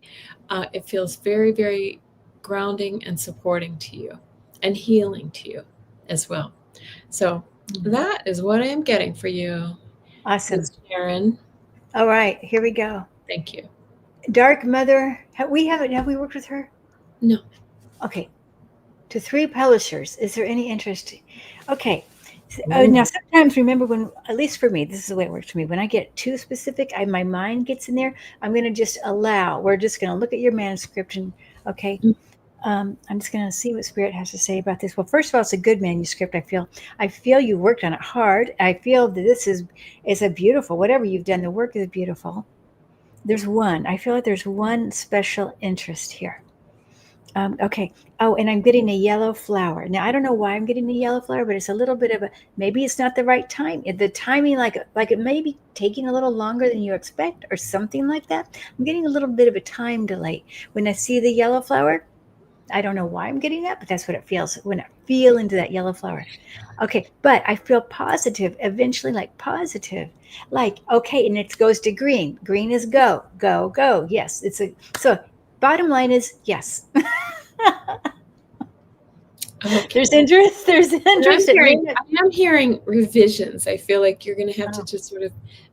It feels very, very grounding and supporting to you and healing to you as well. So that is what I am getting for you, Awesome. Miss Sharon. All right, here we go. Thank you. Dark Mother. Have we worked with her? No. Okay. To 3 publishers. Is there any interest? Okay. Ooh. Now, sometimes remember when, at least for me, this is the way it works for me. When I get too specific, my mind gets in there. I'm going to just allow. We're just going to look at your manuscript and okay. I'm just going to see what Spirit has to say about this. Well, first of all, it's a good manuscript. I feel you worked on it hard. I feel that this is a beautiful. Whatever you've done, the work is beautiful. I feel like there's one special interest here. Okay. Oh, and I'm getting a yellow flower. Now I don't know why I'm getting a yellow flower, but it's a little bit of maybe it's not the right time. The timing, like it may be taking a little longer than you expect, or something like that. I'm getting a little bit of a time delay when I see the yellow flower. I don't know why I'm getting that, but that's what it feels when I feel into that yellow flower. Okay, but I feel positive eventually, like positive, like okay, and it goes to green. Green is go, go, go. Yes, so. Bottom line is yes. Okay. There's interest. There's And interest. I am hearing revisions. I feel like you're going to have to Oh, just sort of,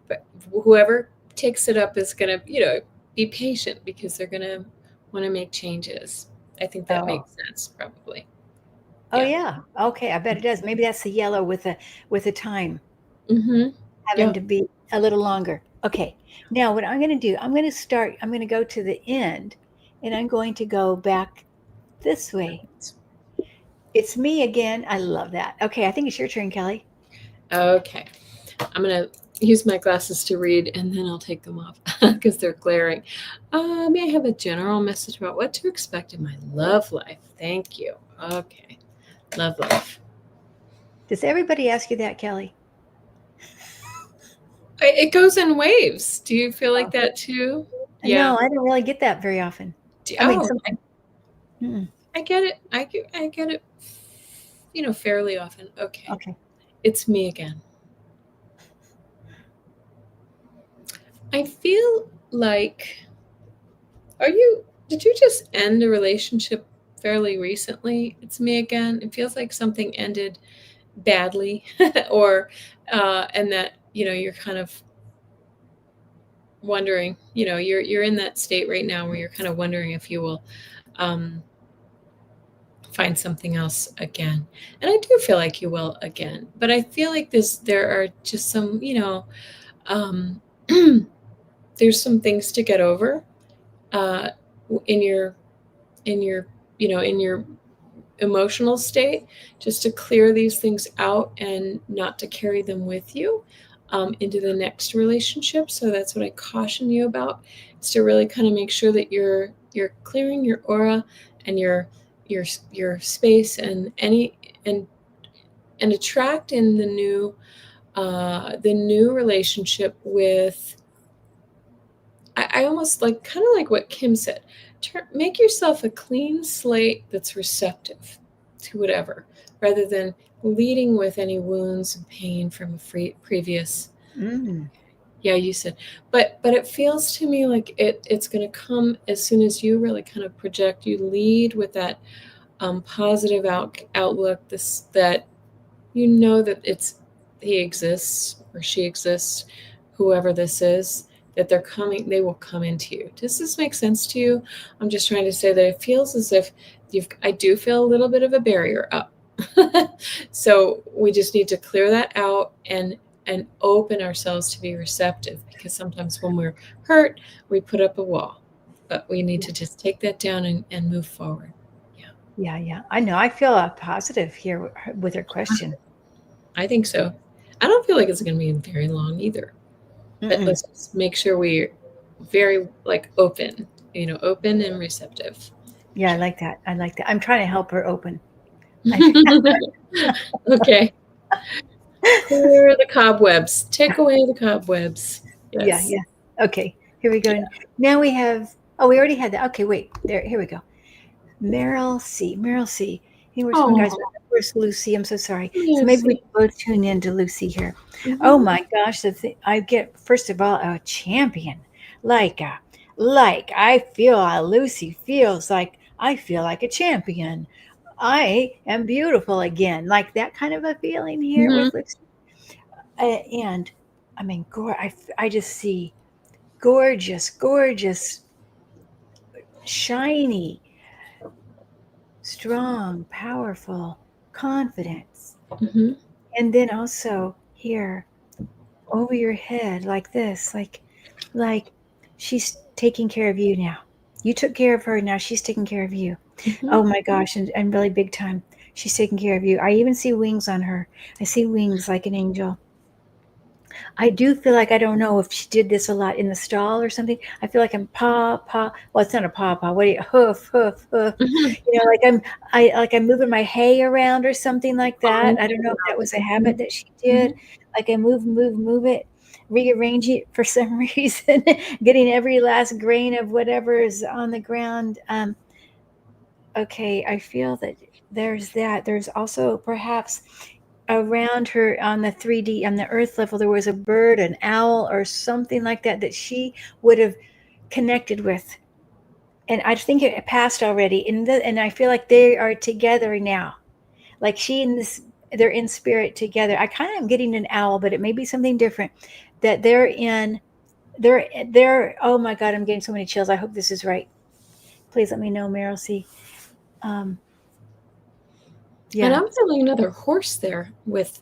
but whoever takes it up is going to, be patient because they're going to want to make changes. I think that oh, makes sense, probably. oh, Yeah. yeah. Okay, I bet it does. Maybe that's the yellow with a time Mm-hmm. having Yeah. to be a little longer. Okay. Now what I'm going to do, I'm going to start. I'm going to go to the end, and I'm going to go back this way. It's me again. I love that. Okay, I think it's your turn, Kelly. Okay. I'm going to use my glasses to read and then I'll take them off because they're glaring. May I have a general message about what to expect in my love life? Thank you. Okay. Love life. Does everybody ask you that, Kelly? It goes in waves. Do you feel like Oh. that too? Yeah. No, I don't really get that very often. I mean, Oh, sometimes. Mm-mm. I get it. I get it, fairly often. Okay. Okay. It's me again. I feel like, did you just end a relationship fairly recently? It's me again. It feels like something ended badly or, and that, you're kind of wondering, you're in that state right now where you're kind of wondering if you will, um, find something else again. And I do feel like you will again. But I feel like there are just some, um, there's some things to get over uh, in your in your emotional state, just to clear these things out and not to carry them with you into the next relationship. So that's what I caution you about, is to really kind of make sure that you're clearing your aura and your your space, and and and attract in the new relationship with, I almost like, kind of like what Kim said, make yourself a clean slate that's receptive to whatever, rather than leading with any wounds and pain from a previous. Mm. Yeah, you said, but it feels to me like it's going to come as soon as you really kind of project, you lead with that positive outlook, this, that that it's, he exists or she exists, whoever this is, that they will come into you. Does this make sense to you? I'm just trying to say that it feels as if I do feel a little bit of a barrier up. So we just need to clear that out and open ourselves to be receptive, because sometimes when we're hurt, we put up a wall, but we need to just take that down and move forward. Yeah, yeah. I know. I feel positive here with her question. I think so. I don't feel like it's going to be very long either. But Mm-mm. let's just make sure we're very, like, open, open and receptive. Yeah, I like that. I like that. I'm trying to help her open. Okay. Clear the cobwebs. Take away the cobwebs. Yeah, Yes. yeah. Okay, here we go. Yeah. Now we have, oh, we already had that. Okay, wait. Here we go. Meryl C. Meryl C. Hey, where's one guy's? Oh, Where's Lucy? I'm so sorry. So maybe we Lucy. can both tune in to Lucy here. Oh Mhm. my gosh, I get, first of all, a champion. Like I feel how Lucy feels, like I feel like a champion. I am beautiful again. Like that kind of a feeling here Mhm. with Lucy. And I mean, I just see gorgeous, gorgeous, shiny, strong, powerful confidence. Mhm. And then also here over your head like this, like she's taking care of you now. You took care of her, now she's taking care of you. Mhm. Oh my gosh, and really big time. She's taking care of you. I even see wings on her. I see wings like an angel. I do feel like, I don't know if she did this a lot in the stall or something. I feel like I'm paw paw. Well, it's not a paw paw. What do you, hoof hoof hoof? Mhm. Like I'm moving my hay around or something like that. Oh, I don't know if that was a mhm. habit that she did. Mhm. Like I move it, rearrange it for some reason, getting every last grain of whatever is on the ground. Okay, I feel that there's that. There's also perhaps around her on the 3D, on the earth level, there was a bird, an owl, or something like that that she would have connected with. And I think it passed already. And I feel like they are together now. Like she and this, they're in spirit together. I kind of am getting an owl, but it may be something different. That they're, oh my God, I'm getting so many chills. I hope this is right. Please let me know, Meryl C. Um, And yeah. I'm feeling another horse there with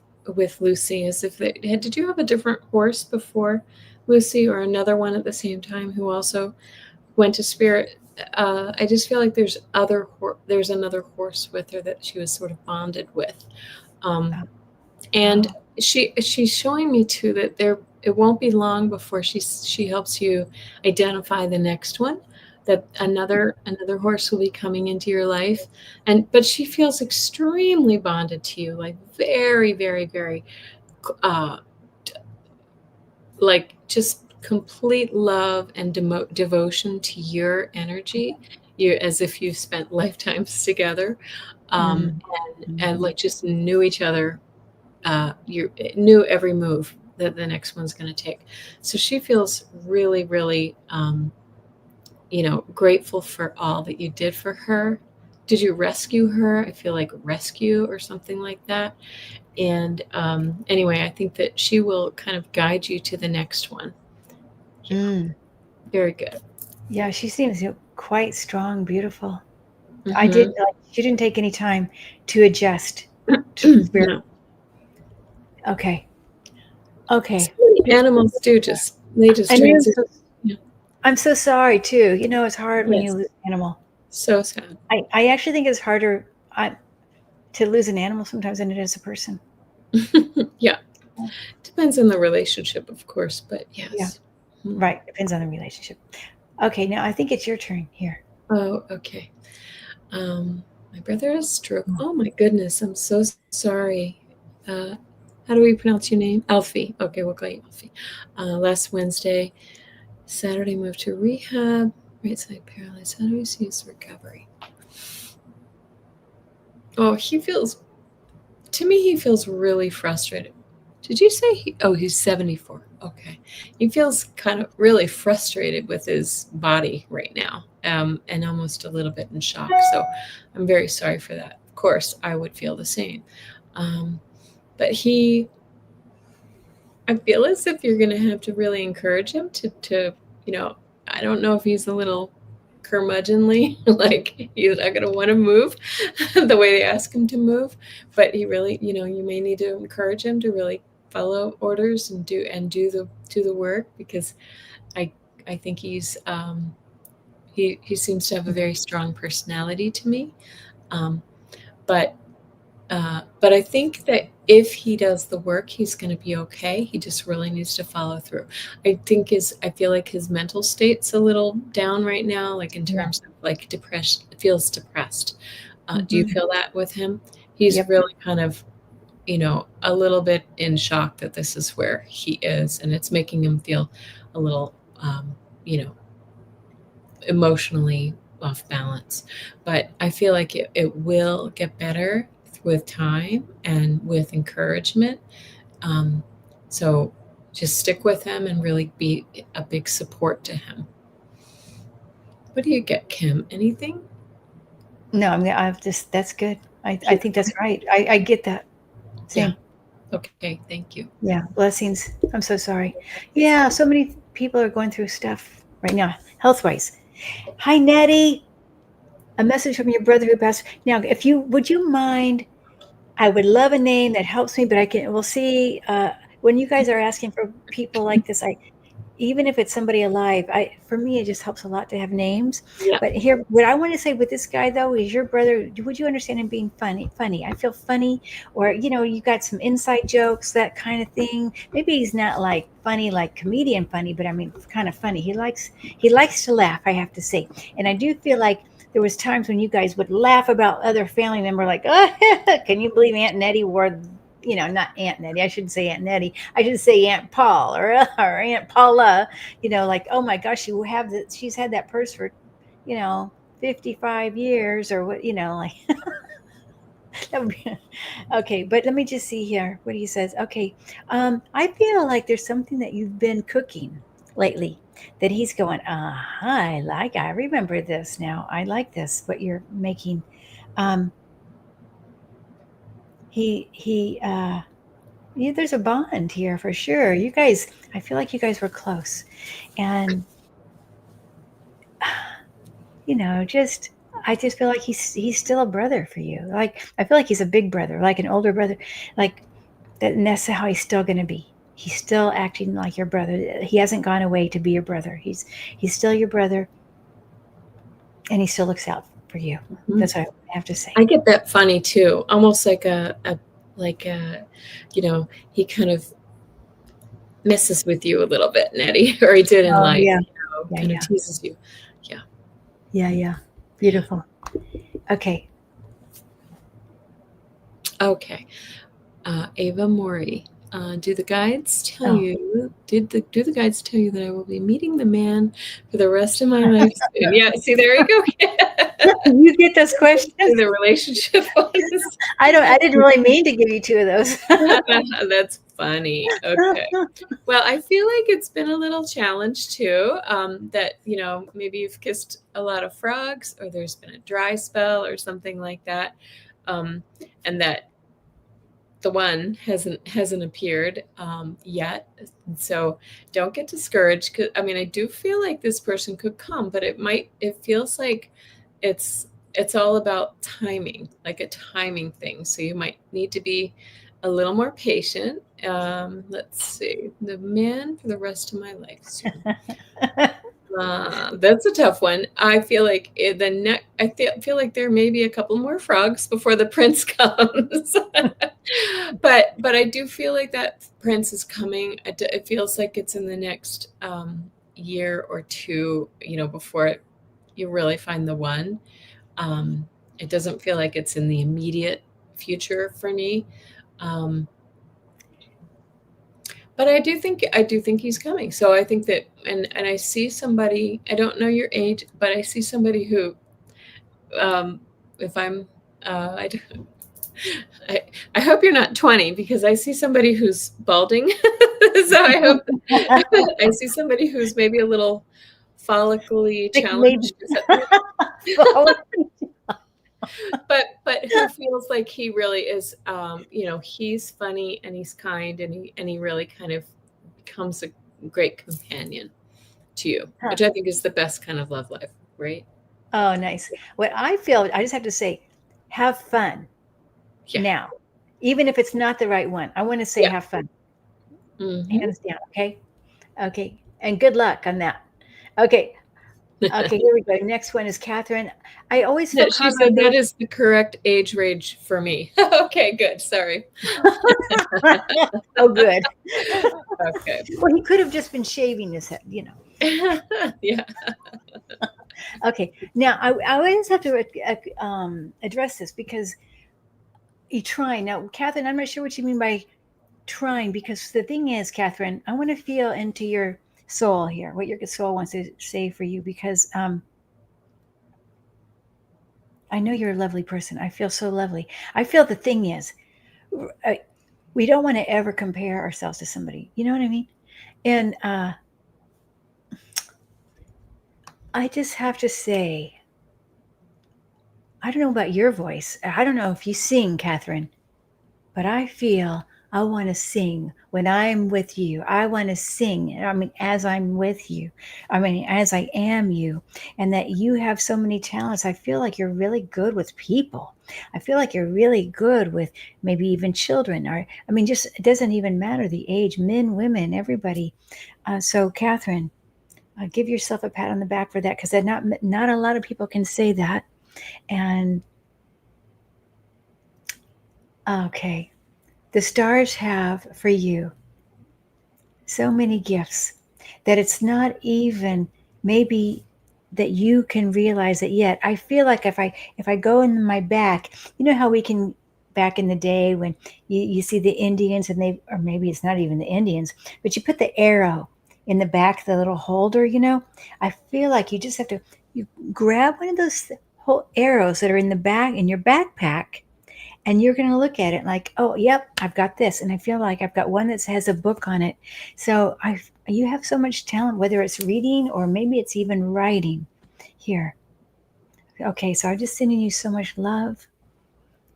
Lucy, as if did you have a different horse before Lucy, or another one at the same time who also went to spirit? I just feel like there's another horse with her that she was sort of bonded with, um, and Oh, she's showing me too that it won't be long before she helps you identify the next one, that another horse will be coming into your life, but she feels extremely bonded to you, like very, very, very, uh, like just complete love and devotion to your energy, you, as if you've spent lifetimes together, um, mm, and mhm. like just knew each other, you knew every move that the next one's going to take. So she feels really, really, grateful for all that you did for her. Did you rescue her? I feel like rescue or something like that. And anyway, I think that she will kind of guide you to the next one. Yeah, Mm. very good. Yeah, she seems quite strong, beautiful. I did Hmm. like She didn't take any time to adjust to the spirit. No. Okay. So Okay. many animals do just they just I know. transition. Yeah. I'm so sorry too. You know, it's hard when you Yes. lose an animal. So sad. I actually think it's harder to lose an animal sometimes than it is a person. Yeah. Depends on the relationship, of course, but Yeah. yes. Mhm. Right. Depends on the relationship. Okay. Now I think it's your turn here. Oh, okay. My brother has stroke. Oh my goodness, I'm so sorry. Uh, how do we pronounce your name? Alfie. Okay, we'll call you Alfie. Last Wednesday, Saturday moved to rehab. Right side paralyzed. How do we see his recovery? Oh, to me, he feels really frustrated. Did you say he's 74. Okay. He feels kind of really frustrated with his body right now, and almost a little bit in shock. So I'm very sorry for that. Of course, I would feel the same. Um, but I feel as if you're going to have to really encourage him I don't know if he's a little curmudgeonly, like he's not going to want to move the way they ask him to move, but he really, you may need to encourage him to really follow orders and do the work, because I I think he seems to have a very strong personality to me, um, but but I think that if he does the work, he's going to be okay. He just really needs to follow through. I feel like his mental state's a little down right now, like in Yeah. terms of like depression, feels depressed. Do you Hmm. feel that with him? He's Yep. really kind of, a little bit in shock that this is where he is, and it's making him feel a little, you know, emotionally off balance. But I feel like it will get better with time and with encouragement. Um, so just stick with him and really be a big support to him. What do you get, Kim? Anything? No, I've just, that's good. I think that's right. I get that. Yeah. Same. Okay. Thank you. Yeah. Blessings. I'm so sorry. Yeah. So many people are going through stuff right now, health wise. Hi, Nettie. A message from your brother who passed. Now, if you would you mind, I would love a name that helps me, but we'll see. When you guys are asking for people like this, even if it's somebody alive, for me it just helps a lot to have names. Yeah. But here, what I want to say with this guy though is your brother. Would you understand him being funny? I feel funny, or you got some inside jokes, that kind of thing. Maybe he's not like funny, like comedian funny, but I mean kind of funny. He likes to laugh, I have to say. And I do feel like there was times when you guys would laugh about other family member, like, oh, can you believe Aunt Nettie wore, not Aunt Nettie. I shouldn't say Aunt Nettie. I should say Aunt Paul or Aunt Paula. Like, oh my gosh, she's had that purse for, 55 years or what, like that would be okay. But let me just see here what he says. Okay, I feel like there's something that you've been cooking lately that he's going. I remember this now. I like this. What you're making. Um, he. Yeah, there's a bond here for sure. You guys, I feel like you guys were close, and just I just feel like he's still a brother for you. Like I feel like he's a big brother, like an older brother, like that. And that's how he's still going to be. He's still acting like your brother. He hasn't gone away to be your brother. He's still your brother, and he still looks out for you. Mhm. That's what I have to say. I get that funny too, almost like like a, he kind of messes with you a little bit, Nettie, or he did in Oh life, yeah, yeah, kind of yeah, teases you. Yeah. yeah, yeah. Yeah. Beautiful. Okay. Okay. Ava Mori. Do the guides tell Oh, you? Do the guides tell you that I will be meeting the man for the rest of my life soon? Yeah. See, there you go. you get those questions. The relationship ones. I didn't really mean to give you two of those. That's funny. Okay. Well, I feel like it's been a little challenge too. That maybe you've kissed a lot of frogs, or there's been a dry spell, or something like that, and that the one hasn't appeared yet. So don't get discouraged. 'Cause, I mean, I do feel like this person could come, but it feels like it's it's all about timing, like a timing thing. So you might need to be a little more patient. Let's see, the man for the rest of my life. So, that's a tough one. I feel like feel like there may be a couple more frogs before the prince comes. But I do feel like that prince is coming. It feels like it's in the next year or two, before you really find the one. It doesn't feel like it's in the immediate future for me. Um, but I do think he's coming. So I think that, and I see somebody, I don't know your age, but I see somebody who, um, if I'm, I, don't- I hope you're not 20, because I see somebody who's balding. So I hope I see somebody who's maybe a little follically Like maybe. challenged. Is that the but who feels like he really is, he's funny and he's kind, and he really kind of becomes a great companion to you, Huh. which I think is the best kind of love life, right? Oh, nice. What I feel, I just have to say, have fun Yeah. now, even if it's not the right one. I want to say Yeah. have fun, Hmm. hands down. Okay. Okay. And good luck on that. Okay. Okay. Here we go. Next one is Catherine. I always No, feel she calm. said that is the correct age range for me. Okay, good. Sorry. Oh, good. Okay. Well, he could have just been shaving his head. Yeah. Okay. Now, I always have to address this because you trying. Now, Catherine, I'm not sure what you mean by trying, because the thing is, Catherine, I want to feel into your soul here, what your soul wants to say for you, because I know you're a lovely person. I feel so lovely. I feel the thing is, uh, we don't want to ever compare ourselves to somebody. You know what I mean? And I just have to say, I don't know about your voice. I don't know if you sing, Catherine, but I feel I want to sing when I'm with you. I want to sing. I mean, as I'm with you. I mean, as I am you. And that you have so many talents. I feel like you're really good with people. I feel like you're really good with maybe even children. Or, I mean, just it doesn't even matter the age, men, women, everybody. So, Catherine, give yourself a pat on the back for that, because not a lot of people can say that. And okay, the stars have for you so many gifts that it's not even maybe that you can realize it yet. I feel like if I go in my back, you know how we can back in the day when you see the Indians, and they, or maybe it's not even the Indians, but you put the arrow in the back of the little holder. I feel like you just have to you grab one of those whole arrows that are in the back in your backpack, and you're going to look at it like, oh, yep, I've got this. And I feel like I've got one that has a book on it. So you have so much talent, whether it's reading or maybe it's even writing here. Okay, so I'm just sending you so much love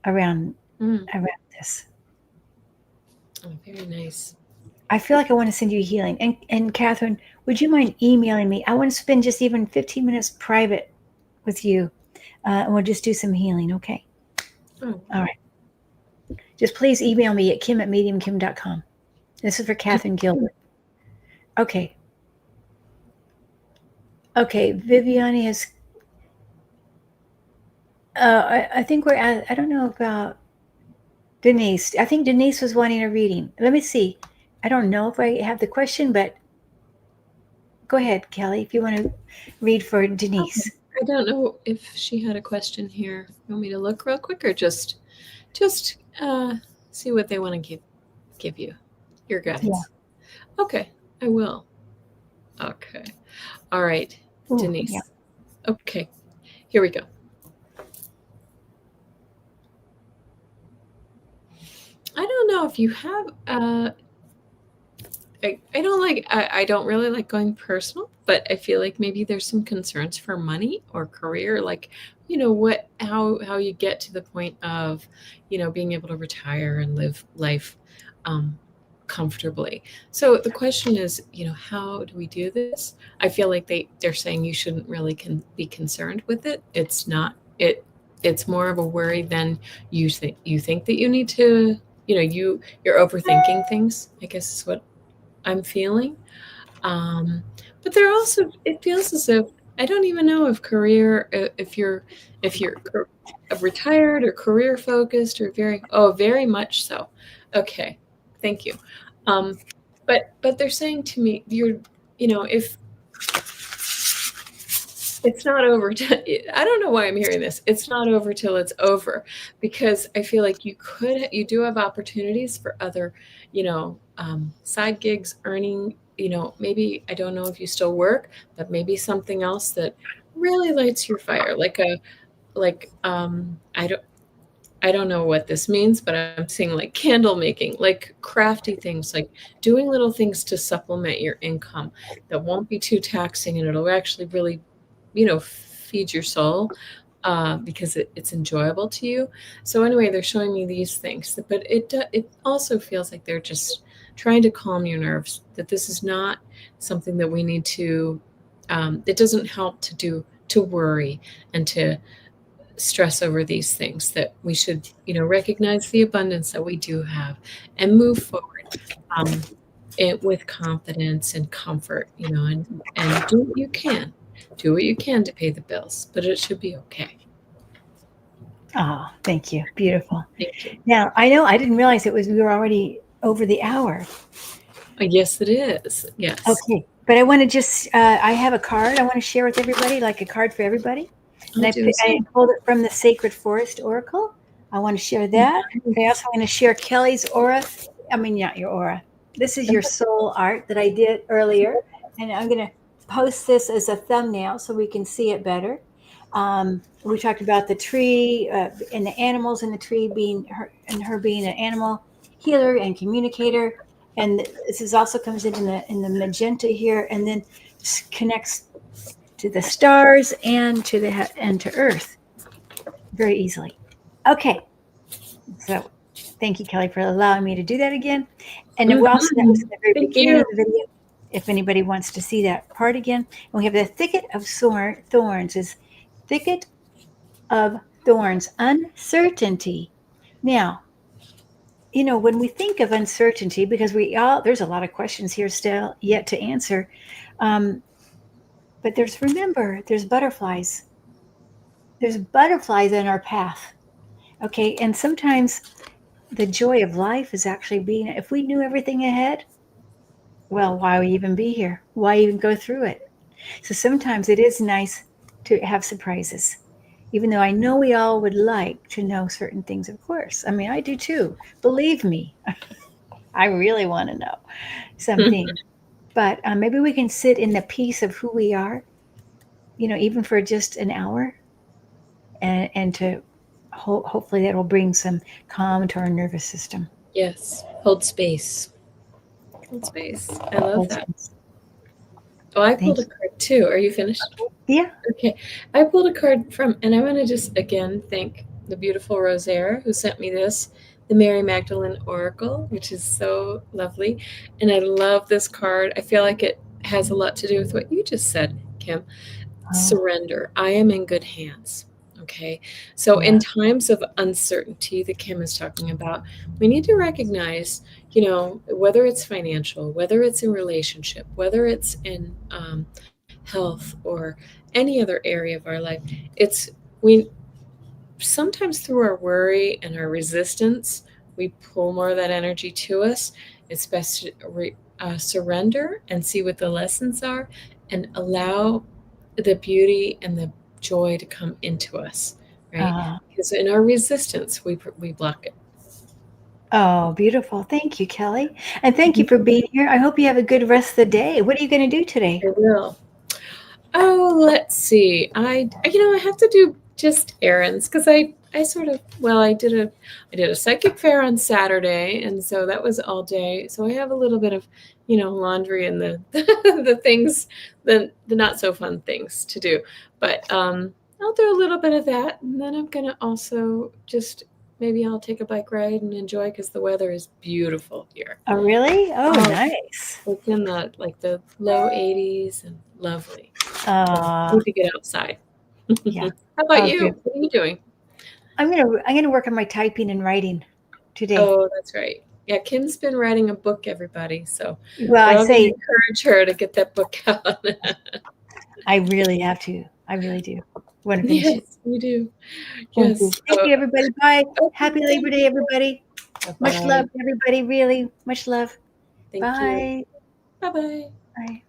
around Mm. around this. Oh, very nice. I feel like I want to send you healing. And Catherine, would you mind emailing me? I want to spend just even 15 minutes private with you, and we'll just do some healing. Okay. Oh, All right. Just please email me at kim@mediumkim.com. This is for Catherine Gilbert. Okay. Okay. Viviani has. I think we're at. I don't know about Denise. I think Denise was wanting a reading. Let me see. I don't know if I have the question, but go ahead, Kelly, if you want to read for Denise. I don't know if she had a question here. You want me to look real quick, or just see what they want to give you? Your Yeah. guides. Okay, I will. Okay. All right, Ooh, yeah. Denise. Okay, here we go. I don't know if you have I don't really like going personal, but I feel like maybe there's some concerns for money or career, like, how you get to the point of, being able to retire and live life um comfortably. So the question is, how do we do this? I feel like they're saying you shouldn't really be concerned with it. It's not it it's more of a worry than you think that you need to, you're overthinking things, I guess is what I'm feeling. Um, but there also, it feels as if I don't even know if if you're retired or career focused or very much so. Okay, thank you. Um, but they're saying to me, if it's not over. I don't know why I'm hearing this. It's not over till it's over, because I feel like you do have opportunities for other, side gigs, earning, maybe, I don't know if you still work, but maybe something else that really lights your fire, I don't know what this means, but I'm seeing like candle making, like crafty things, like doing little things to supplement your income that won't be too taxing, and it'll actually really, feed your soul, because it's enjoyable to you. So anyway, they're showing me these things, but it also feels like they're just trying to calm your nerves. That this is not something that we need to. It doesn't help to worry and to stress over these things. That we should, recognize the abundance that we do have and move forward. Um, with confidence and comfort, and do what you can. Do what you can to pay the bills, but it should be okay. Oh, thank you. Beautiful. Thank you. Now, I know I didn't realize we were already over the hour. Yes, it is. Yes. Okay. But I want to just, I have a card I want to share with everybody, like a card for everybody. And I'll do the I same. pulled it from the Sacred Forest Oracle. I want to share that. I also want to share Kelly's aura. I mean, not your aura. This is your soul art that I did earlier. And I'm going to post this as a thumbnail so we can see it better. We talked about the tree and the animals in the tree being her, and her being an animal healer and communicator. And this is also comes in the magenta here, and then connects to the stars and to Earth very easily. Okay, so thank you, Kelly, for allowing me to do that again. And we also, that was in the very Thank beginning you. of the video. If anybody wants to see that part again, and we have the thicket of thorns. Is thicket of thorns, uncertainty. Now, when we think of uncertainty, because there's a lot of questions here still yet to answer. But remember, there's butterflies. There's butterflies in our path. Okay. And sometimes the joy of life is actually if we knew everything ahead, well, why we even be here? Why even go through it? So sometimes it is nice to have surprises, even though I know we all would like to know certain things, of course. I mean, I do too. Believe me, I really want to know something. But maybe we can sit in the peace of who we are, even for just an hour, and to hopefully that will bring some calm to our nervous system. Yes. Hold space. Hold space. I love Hold that. space. Oh, I Thank pulled a card too. Are you finished? you. Yeah. Okay. I pulled a card and I want to just again thank the beautiful Rosaire who sent me this, the Mary Magdalene Oracle, which is so lovely. And I love this card. I feel like it has a lot to do with what you just said, Kim. Oh, Surrender. I am in good hands. Okay. So, yeah. in times of uncertainty that Kim is talking about, we need to recognize, whether it's financial, whether it's in relationship, whether it's in health or any other area of our life, we sometimes through our worry and our resistance, we pull more of that energy to us. It's best to surrender and see what the lessons are and allow the beauty and the joy to come into us, right? Uh, Because in our resistance, we block it. oh, beautiful. Thank you, Kelly. And thank you for being here. I hope you have a good rest of the day. What are you going to do today? I will. Oh, let's see. I have to do just errands because I sort of, well, I did a psychic fair on Saturday, and so that was all day. So I have a little bit of, laundry and the the things, the not so fun things to do. But I'll do a little bit of that, and then I'm gonna also just maybe I'll take a bike ride and enjoy because the weather is beautiful here. Oh, really? Oh, Oh, nice. it's in the low 80s and lovely. So Uh, need to get outside. yeah. How about Oh, you? good. What are you doing? I'm gonna work on my typing and writing today. Oh, that's right. Yeah, Kim's been writing a book, everybody. So Well, we're I all going to say encourage her to get that book out. I really have to. I really do. Want to finish it. Yes, we do. Thank you. Yes. Thank you, everybody. Bye. Okay, Happy Labor thank Day, you. everybody. Much Bye-bye. love, everybody. Really, much love. Thank you. Bye. Bye-bye. Bye.